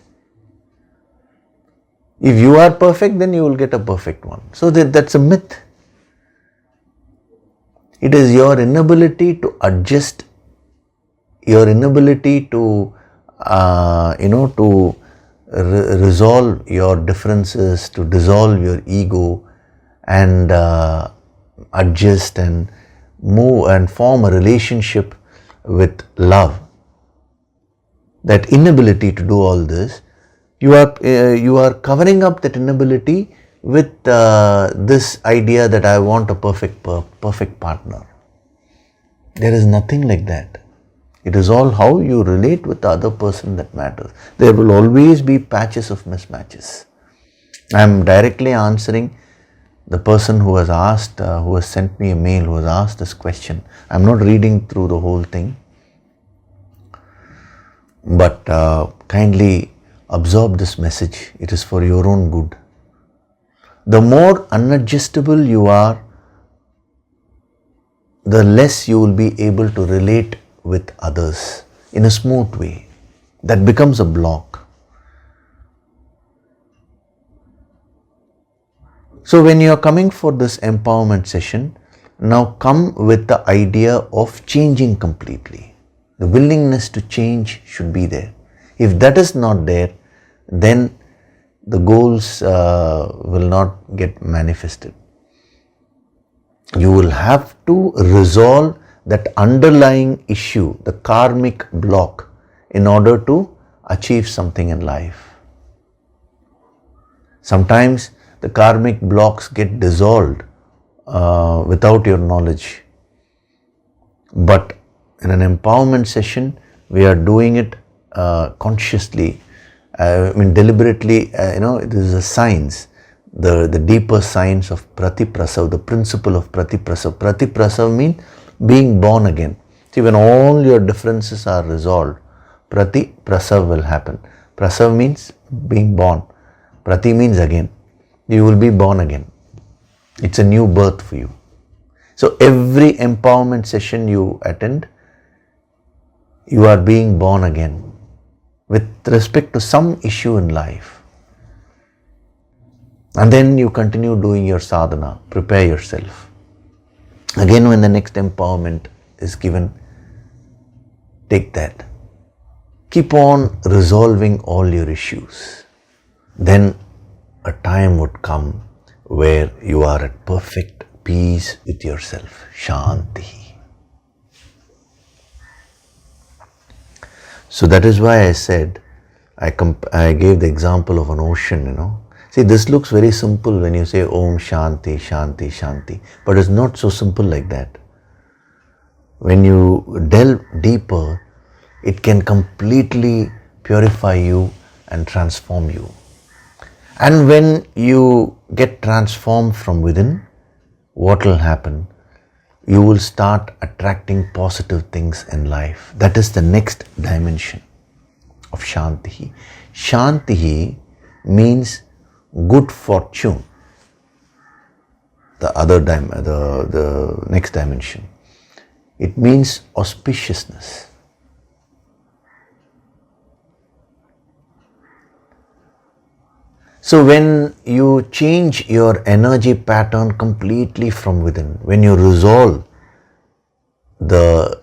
If you are perfect, then you will get a perfect one. So that's a myth. It is your inability to adjust, your inability to resolve your differences, to dissolve your ego and adjust and move and form a relationship with love. That inability to do all this, you are covering up that inability with this idea that I want a perfect partner. There is nothing like that. It is all how you relate with the other person that matters. There will always be patches of mismatches. I am directly answering the person who has asked, who has sent me a mail, who has asked this question. I am not reading through the whole thing. But kindly absorb this message. It is for your own good. The more unadjustable you are, the less you will be able to relate with others in a smooth way. That becomes a block. So when you are coming for this empowerment session, now come with the idea of changing completely. The willingness to change should be there. If that is not there, then the goals will not get manifested. You will have to resolve that underlying issue, the karmic block, in order to achieve something in life. Sometimes the karmic blocks get dissolved without your knowledge. But in an empowerment session, we are doing it consciously, deliberately, it is a science, the deeper science of Pratiprasav, the principle of Pratiprasav. Pratiprasav means being born again. See, when all your differences are resolved, Pratiprasav will happen. Prasav means being born. Prati means again. You will be born again. It's a new birth for you. So every empowerment session you attend, you are being born again with respect to some issue in life. And then you continue doing your sadhana, prepare yourself. Again, when the next empowerment is given, take that. Keep on resolving all your issues. Then a time would come where you are at perfect peace with yourself. Shanti. So that is why I said, I gave the example of an ocean, See, this looks very simple when you say Om Shanti, Shanti, Shanti. But it's not so simple like that. When you delve deeper, it can completely purify you and transform you. And when you get transformed from within, what will happen? You will start attracting positive things in life. That is the next dimension of Shanti. Shanti means good fortune. The next dimension. It means auspiciousness. So when you change your energy pattern completely from within, when you resolve the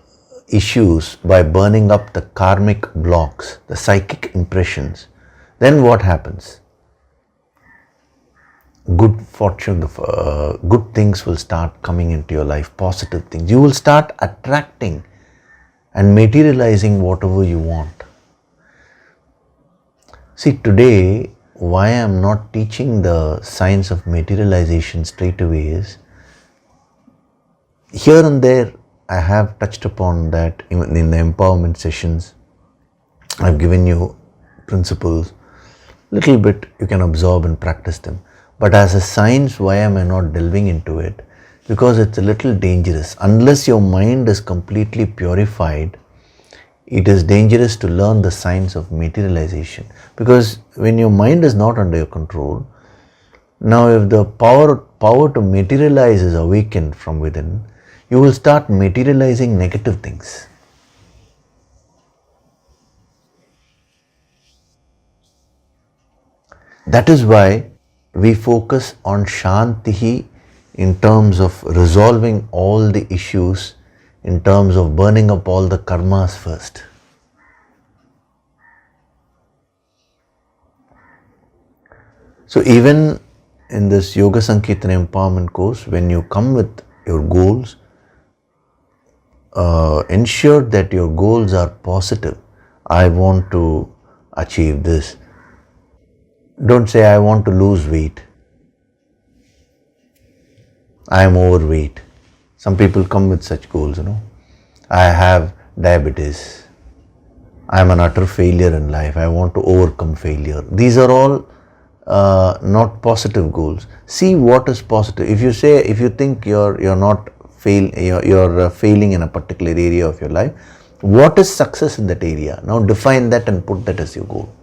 issues by burning up the karmic blocks, the psychic impressions, then what happens? Good fortune, good things will start coming into your life, positive things. You will start attracting and materializing whatever you want. See, today, why I am not teaching the science of materialization straight away is, here and there I have touched upon that in the empowerment sessions. I've given you principles, little bit you can absorb and practice them. But as a science, why am I not delving into it? Because it's a little dangerous. Unless your mind is completely purified, it is dangerous to learn the science of materialization. Because when your mind is not under your control, now if the power to materialize is awakened from within, you will start materializing negative things. That is why we focus on Shanti in terms of resolving all the issues, in terms of burning up all the karmas first. So even in this Yoga Sankirtana Empowerment course, when you come with your goals, ensure that your goals are positive. I want to achieve this. Don't say, I want to lose weight. I am overweight. Some people come with such goals, I have diabetes. I am an utter failure in life. I want to overcome failure. These are all not positive goals. See what is positive. If you think you're failing in a particular area of your life, what is success in that area? Now define that and put that as your goal.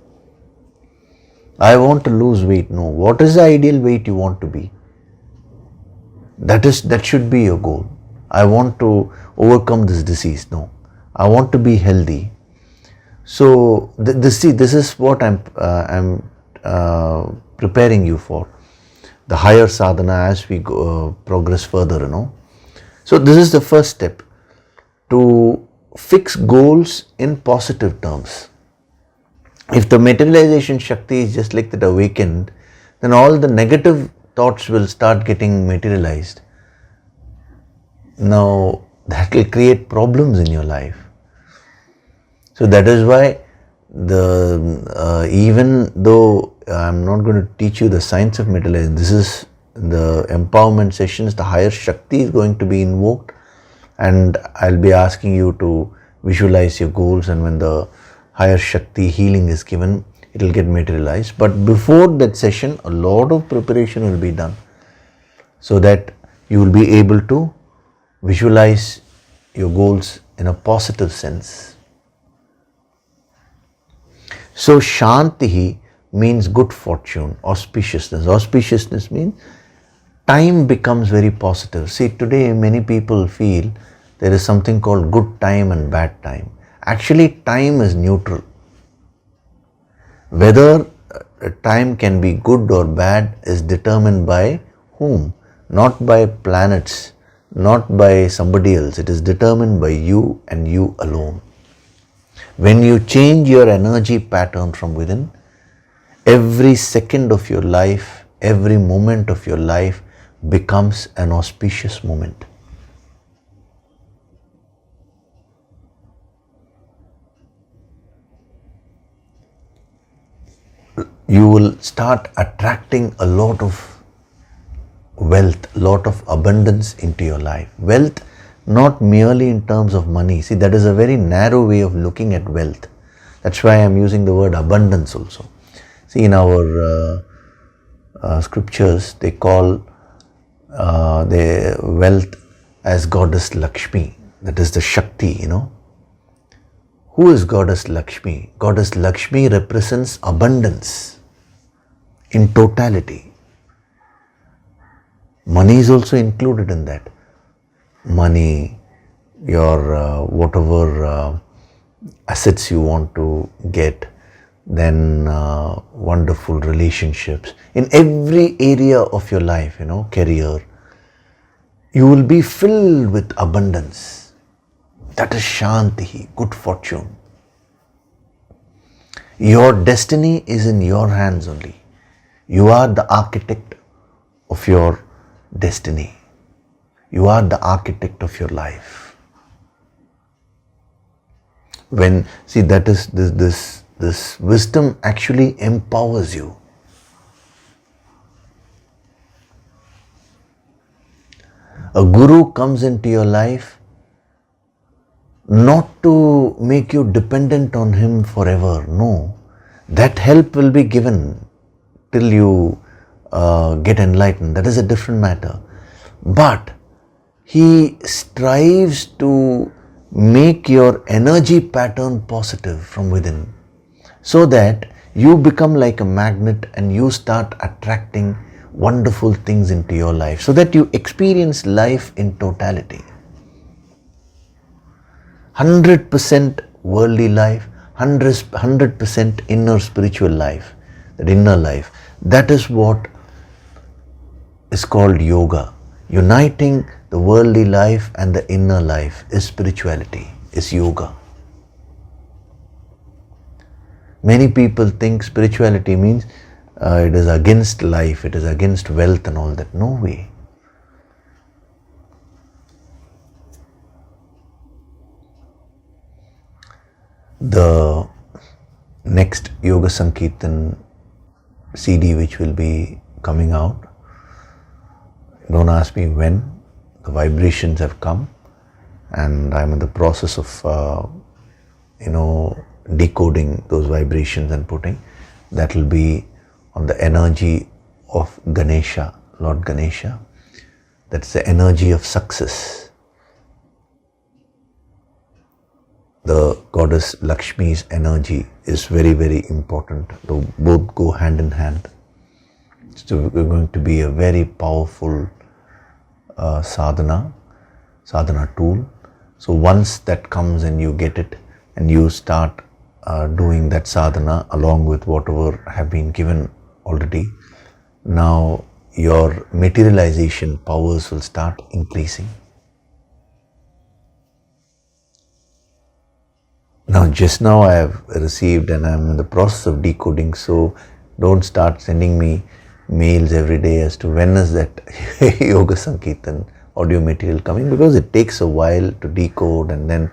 I want to lose weight. No. What is the ideal weight you want to be? That should be your goal. I want to overcome this disease. No. I want to be healthy. So this is what I'm preparing you for. The higher sadhana as we go, progress further, So this is the first step, to fix goals in positive terms. If the materialization Shakti is just like that awakened, then all the negative thoughts will start getting materialized. Now that will create problems in your life. So that is why even though I'm not going to teach you the science of materialization, this is the empowerment sessions, the higher Shakti is going to be invoked, and I'll be asking you to visualize your goals, and when the higher Shakti healing is given, it will get materialized. But before that session, a lot of preparation will be done so that you will be able to visualize your goals in a positive sense. So Shanti means good fortune, auspiciousness. Auspiciousness means time becomes very positive. See, today many people feel there is something called good time and bad time. Actually, time is neutral. Whether time can be good or bad is determined by whom? Not by planets, not by somebody else. It is determined by you and you alone. When you change your energy pattern from within, every second of your life, every moment of your life becomes an auspicious moment. You will start attracting a lot of wealth, a lot of abundance into your life. Wealth not merely in terms of money. See, that is a very narrow way of looking at wealth. That's why I'm using the word abundance also. See, in our scriptures, they call the wealth as Goddess Lakshmi. That is the Shakti, Who is Goddess Lakshmi? Goddess Lakshmi represents abundance in totality. Money is also included in that. Money, your whatever assets you want to get, then wonderful relationships. In every area of your life, career, you will be filled with abundance. That is Shanti, good fortune. Your destiny is in your hands only. You are the architect of your destiny. You are the architect of your life. That is this wisdom actually empowers you. A guru comes into your life not to make you dependent on him forever. No, that help will be given till you get enlightened. That is a different matter. But he strives to make your energy pattern positive from within, so that you become like a magnet and you start attracting wonderful things into your life, so that you experience life in totality. 100% worldly life, 100% inner spiritual life, that inner life. That is what is called yoga. Uniting the worldly life and the inner life is spirituality, is yoga. Many people think spirituality means it is against life, it is against wealth and all that. No way. The next Yoga Sankirtan CD which will be coming out, don't ask me when. The vibrations have come and I'm in the process of decoding those vibrations and putting. That will be on the energy of Ganesha, Lord Ganesha. That's the energy of success. The goddess Lakshmi's energy is very, very important. They both go hand in hand. So we're going to be a very powerful sadhana tool. So once that comes and you get it and you start doing that sadhana along with whatever have been given already, now your materialization powers will start increasing. Now just now I have received and I am in the process of decoding, so don't start sending me mails every day as to when is that Yoga Sankirtan audio material coming, because it takes a while to decode and then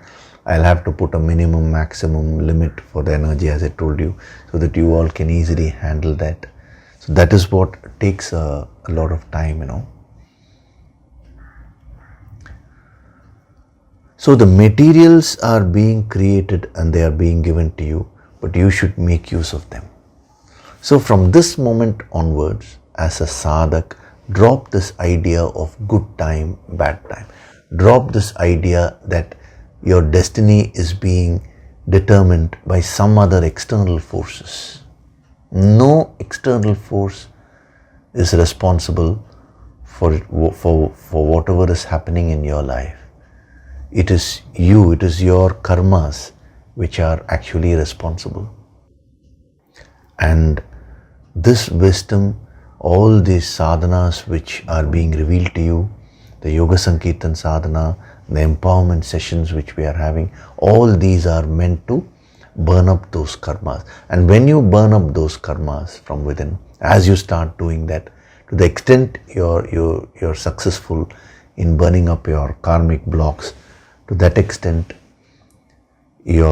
I'll have to put a minimum maximum limit for the energy, as I told you, so that you all can easily handle that. So that is what takes a lot of time, So the materials are being created and they are being given to you. but you should make use of them. So from this moment onwards, as a sadhak, drop this idea of good time, bad time. Drop this idea that your destiny is being determined by some other external forces. No external force is responsible for whatever is happening in your life. It is you, it is your karmas which are actually responsible. And this wisdom, all these sadhanas which are being revealed to you, the Yoga Sankirtan sadhana, the empowerment sessions which we are having, all these are meant to burn up those karmas. And when you burn up those karmas from within, as you start doing that, to the extent you're successful in burning up your karmic blocks, to that extent you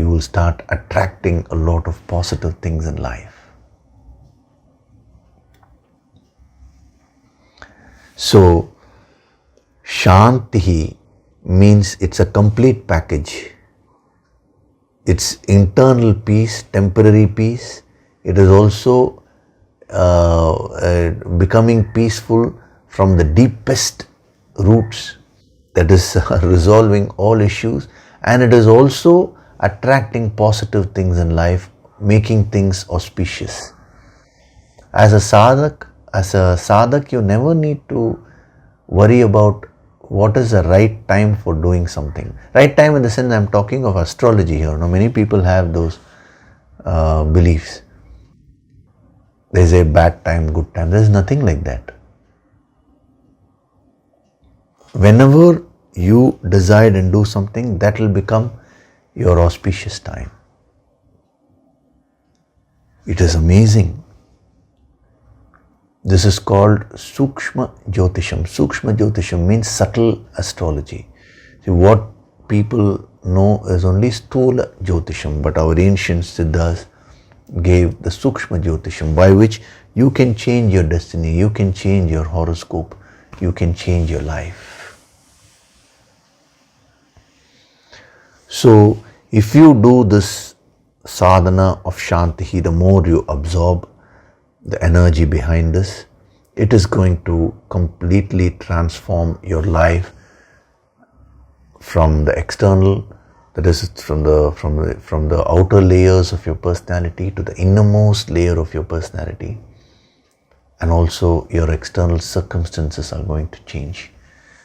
will start attracting a lot of positive things in life. So Shanti means it's a complete package. It's internal peace, temporary peace. It is also becoming peaceful from the deepest roots, that is resolving all issues, and it is also attracting positive things in life, making things auspicious. As a sadhak, you never need to worry about what is the right time for doing something. Right time in the sense I'm talking of astrology here. Now, many people have those beliefs. There's a bad time, good time. There's nothing like that. Whenever you decide and do something, that will become your auspicious time. It is amazing. This is called Sukshma Jyotisham. Sukshma Jyotisham means subtle astrology. See, what people know is only Sthula Jyotisham, but our ancient Siddhas gave the Sukshma Jyotisham, by which you can change your destiny, you can change your horoscope, you can change your life. So, if you do this sadhana of Shanti, the more you absorb the energy behind this, it is going to completely transform your life from the external, that is from the outer layers of your personality to the innermost layer of your personality, and also your external circumstances are going to change.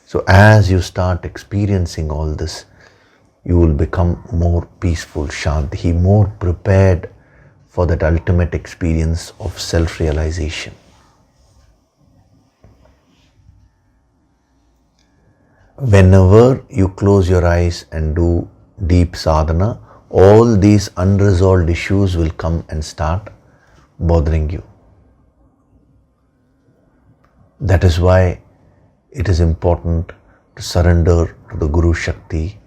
So as you start experiencing all this, you will become more peaceful, Shanti, more prepared for that ultimate experience of self-realization. Whenever you close your eyes and do deep sadhana, all these unresolved issues will come and start bothering you. That is why it is important to surrender to the Guru Shakti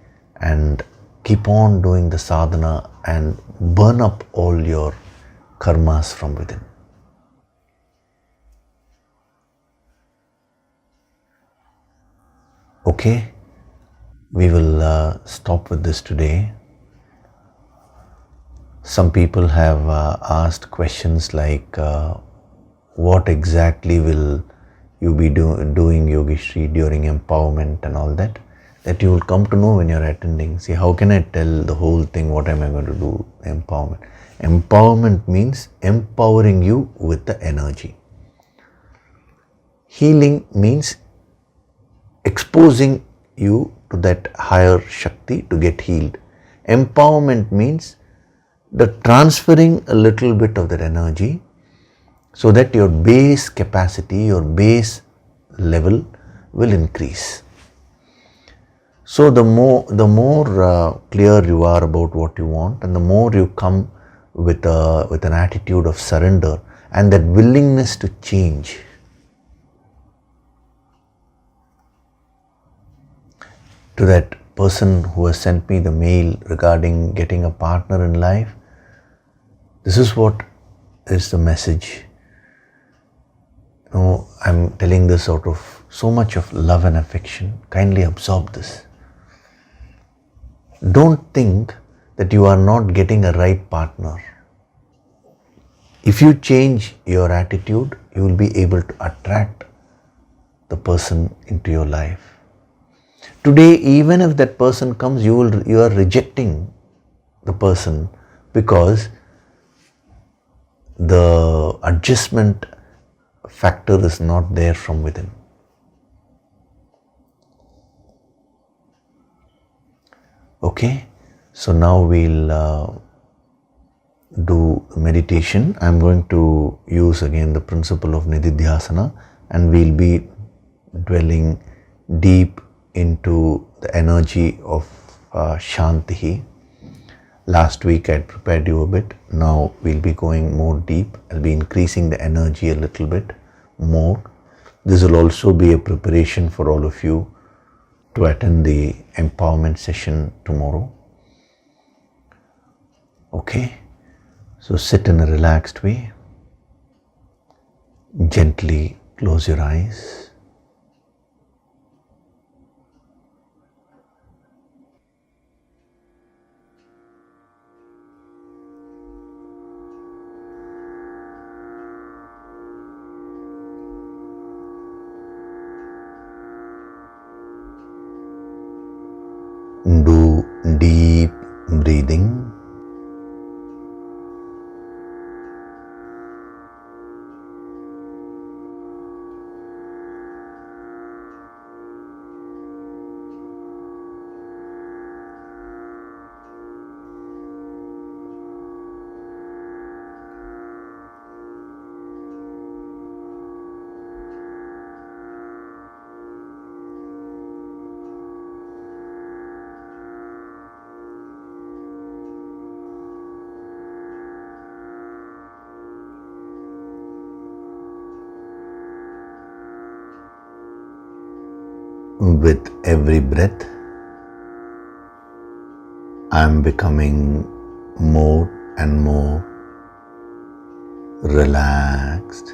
and keep on doing the sadhana and burn up all your karmas from within. Okay, we will stop with this today. Some people have asked questions like, what exactly will you be doing Yogishri during empowerment and all that? That you will come to know when you are attending. See, how can I tell the whole thing, what am I going to do? Empowerment. Empowerment means empowering you with the energy. Healing means exposing you to that higher Shakti to get healed. Empowerment means the transferring a little bit of that energy so that your base capacity, your base level will increase. So the more clear you are about what you want, and the more you come with an attitude of surrender and that willingness to change, to that person who has sent me the mail regarding getting a partner in life, this is what is the message. You know, I'm telling this out of so much of love and affection. Kindly absorb this. Don't think that you are not getting a right partner. If you change your attitude, you will be able to attract the person into your life. Today, even if that person comes, you are rejecting the person because the adjustment factor is not there from within. Okay, so now we'll do meditation. I'm going to use again the principle of Nididhyasana, and we'll be dwelling deep into the energy of Shanti. Last week I prepared you a bit. Now we'll be going more deep. I'll be increasing the energy a little bit more. This will also be a preparation for all of you to attend the empowerment session tomorrow. Okay, so sit in a relaxed way. Gently close your eyes. Do deep breathing. With every breath, I am becoming more and more relaxed.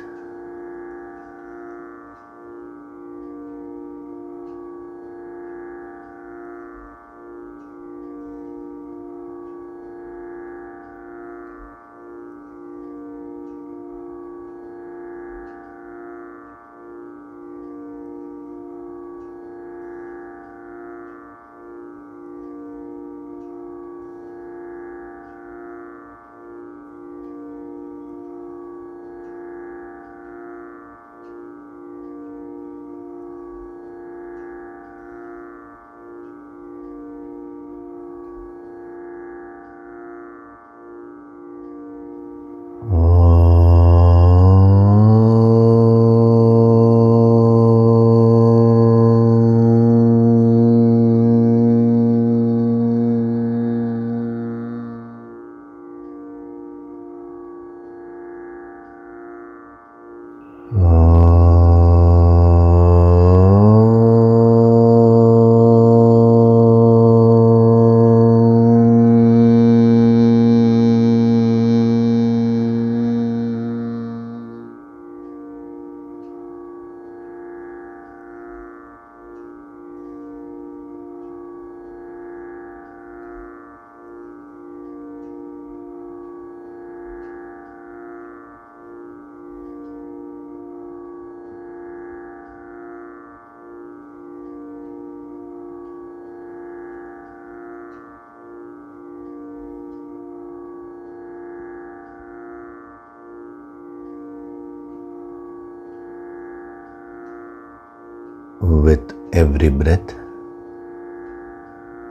With every breath,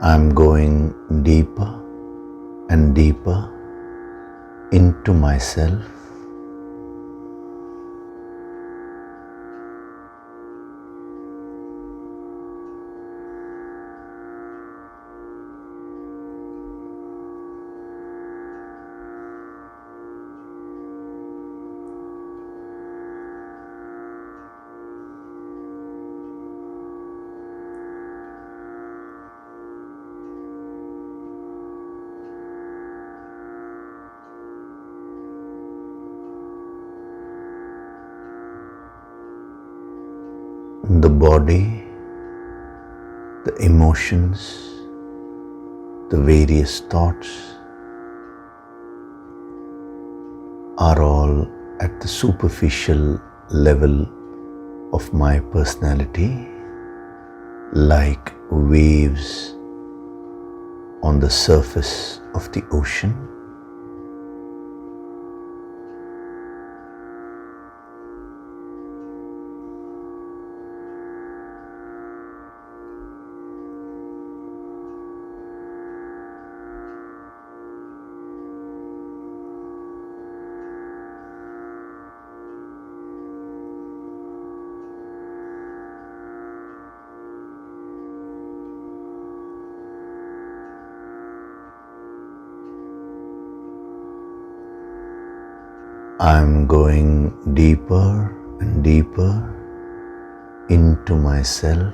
I am going deeper and deeper into myself. The body, the emotions, the various thoughts are all at the superficial level of my personality, like waves on the surface of the ocean. I'm going deeper and deeper into myself.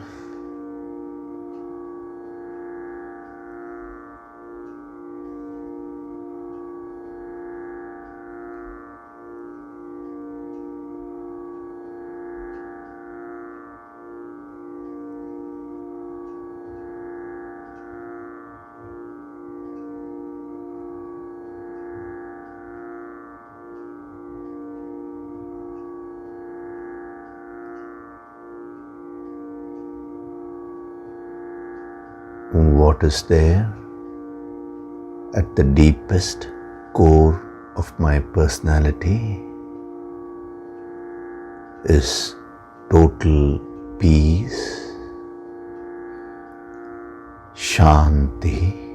What is there at the deepest core of my personality is total peace, Shanti.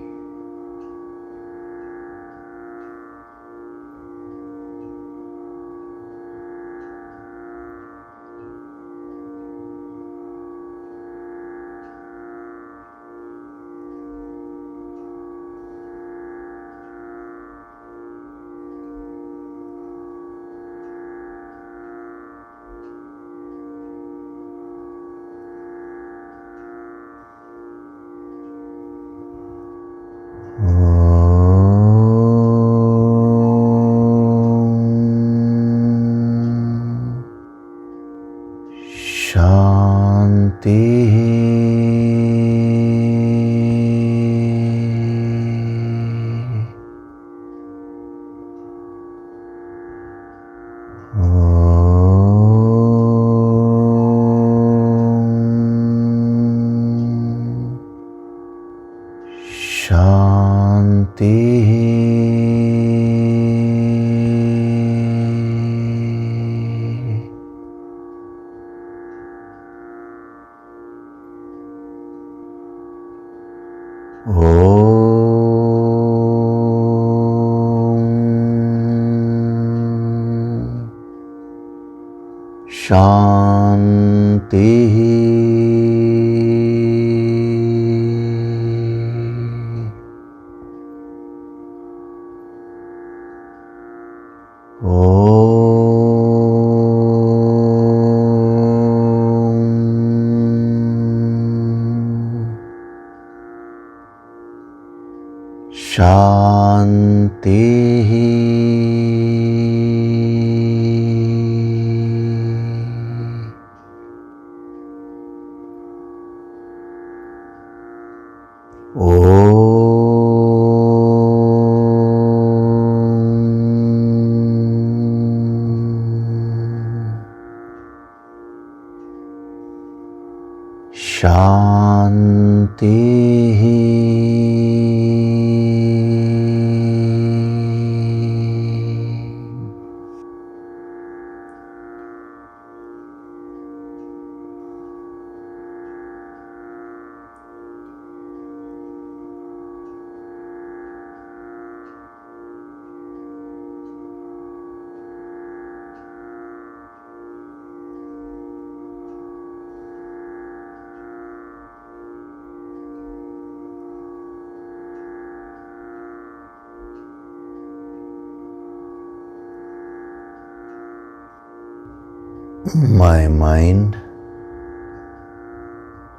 My mind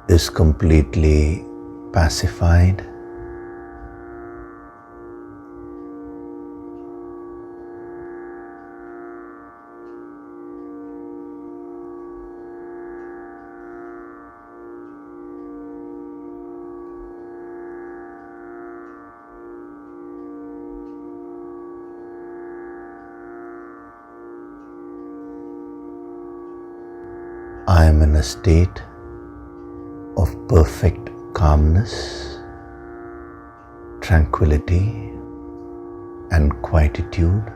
is completely pacified. am in a state of perfect calmness, tranquility, and quietude.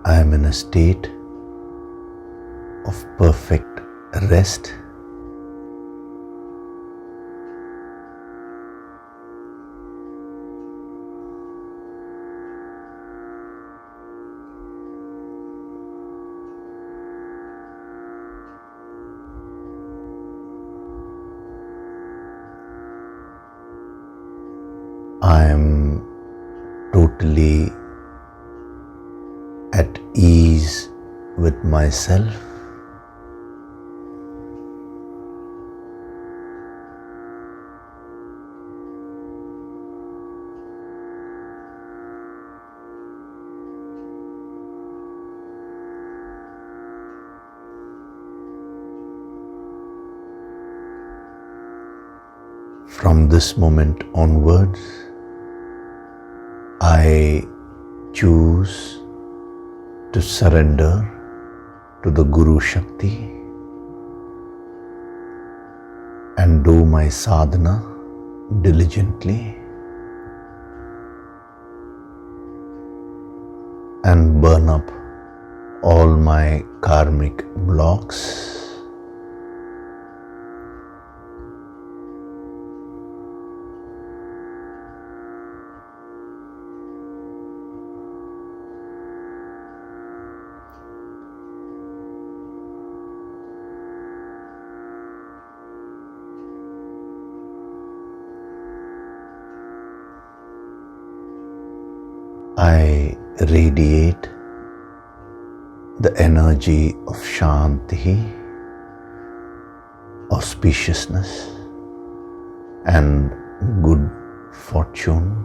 I am in a state of perfect rest, I am totally at ease with myself. From this moment onwards, I choose to surrender to the Guru Shakti and do my sadhana diligently and burn up all my karmic blocks. I radiate the energy of Shanti, auspiciousness, and good fortune.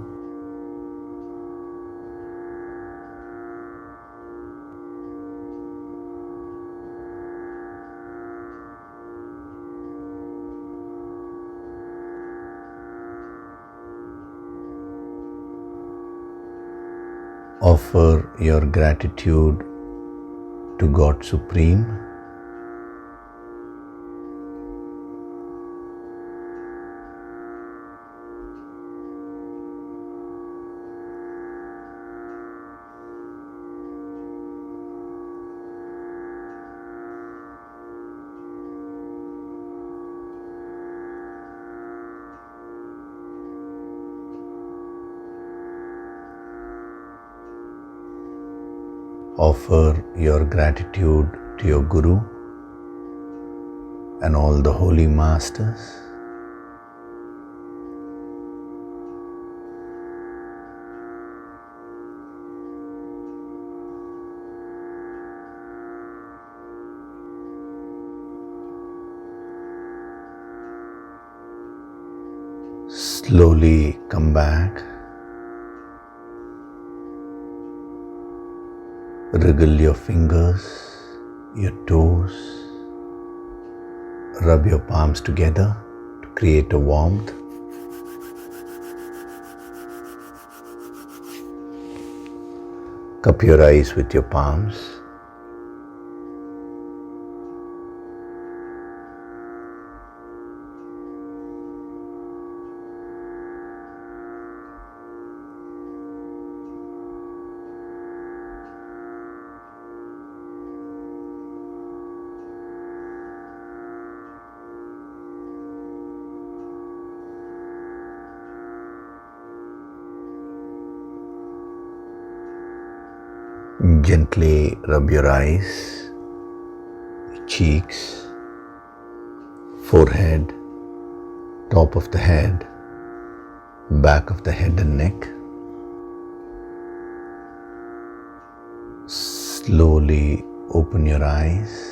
Offer your gratitude to God Supreme. Offer your gratitude to your Guru and all the holy masters. Slowly come back. Wriggle your fingers, your toes, rub your palms together to create a warmth. Cup your eyes with your palms. Gently rub your eyes, cheeks, forehead, top of the head, back of the head and neck. Slowly open your eyes.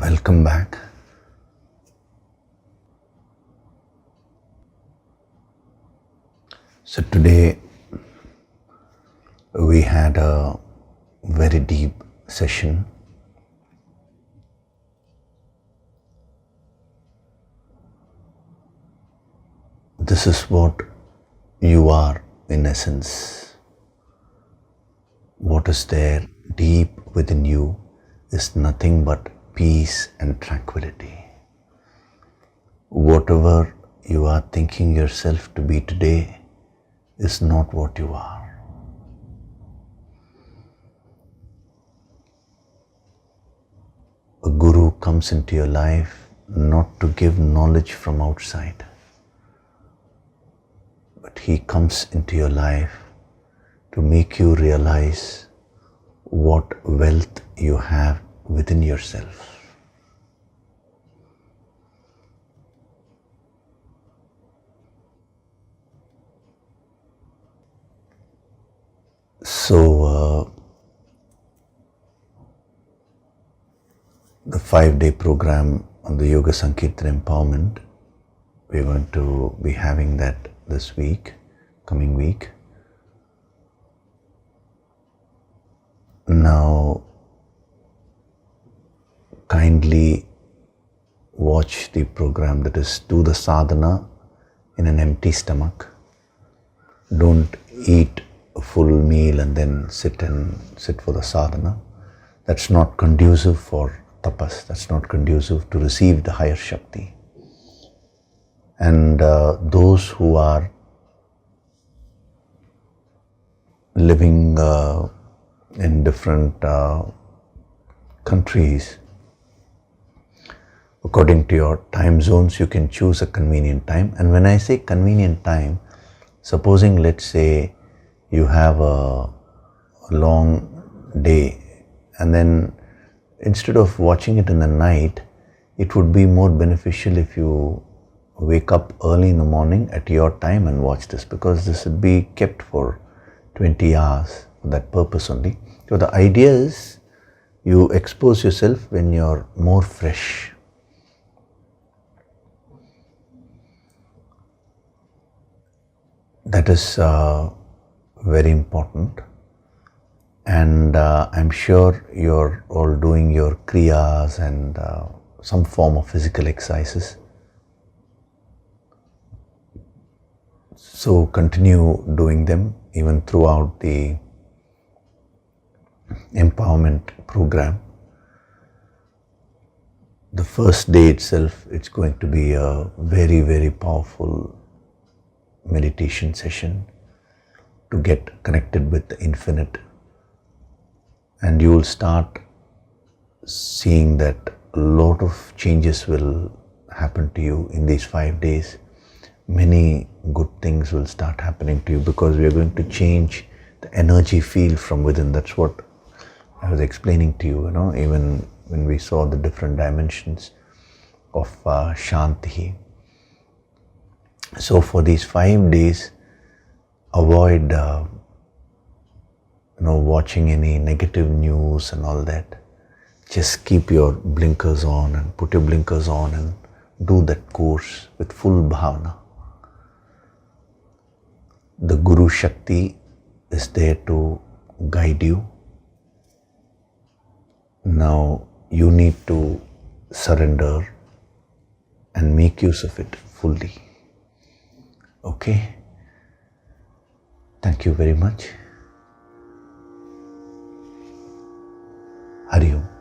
Welcome back. So today we had a very deep session. This is what you are in essence. What is there deep within you is nothing but peace and tranquility. Whatever you are thinking yourself to be today is not what you are. A guru comes into your life not to give knowledge from outside, but he comes into your life to make you realize what wealth you have within yourself. So, the 5-day program on the Yoga Sankirtan Empowerment, we're going to be having that this week, coming week. Now, kindly watch the program, that is, do the sadhana in an empty stomach. Don't eat a full meal and then sit for the sadhana. That's not conducive for tapas, that's not conducive to receive the higher Shakti. And those who are living in different countries, according to your time zones, you can choose a convenient time. And when I say convenient time, supposing, let's say, you have a long day, and then instead of watching it in the night, it would be more beneficial if you wake up early in the morning at your time and watch this, because this would be kept for 20 hours for that purpose only. So the idea is you expose yourself when you're more fresh. That is very important. And I'm sure you're all doing your kriyas and some form of physical exercises. So continue doing them even throughout the empowerment program. The first day itself, it's going to be a very, very powerful meditation session to get connected with the infinite. And you will start seeing that a lot of changes will happen to you in these 5 days. Many good things will start happening to you, because we are going to change the energy field from within. That's what I was explaining to you, even when we saw the different dimensions of Shanti. So for these 5 days, avoid watching any negative news and all that. Just keep your blinkers on and put your blinkers on and do that course with full bhavana. The Guru Shakti is there to guide you. Now you need to surrender and make use of it fully. Okay? Thank you very much. Hari Om.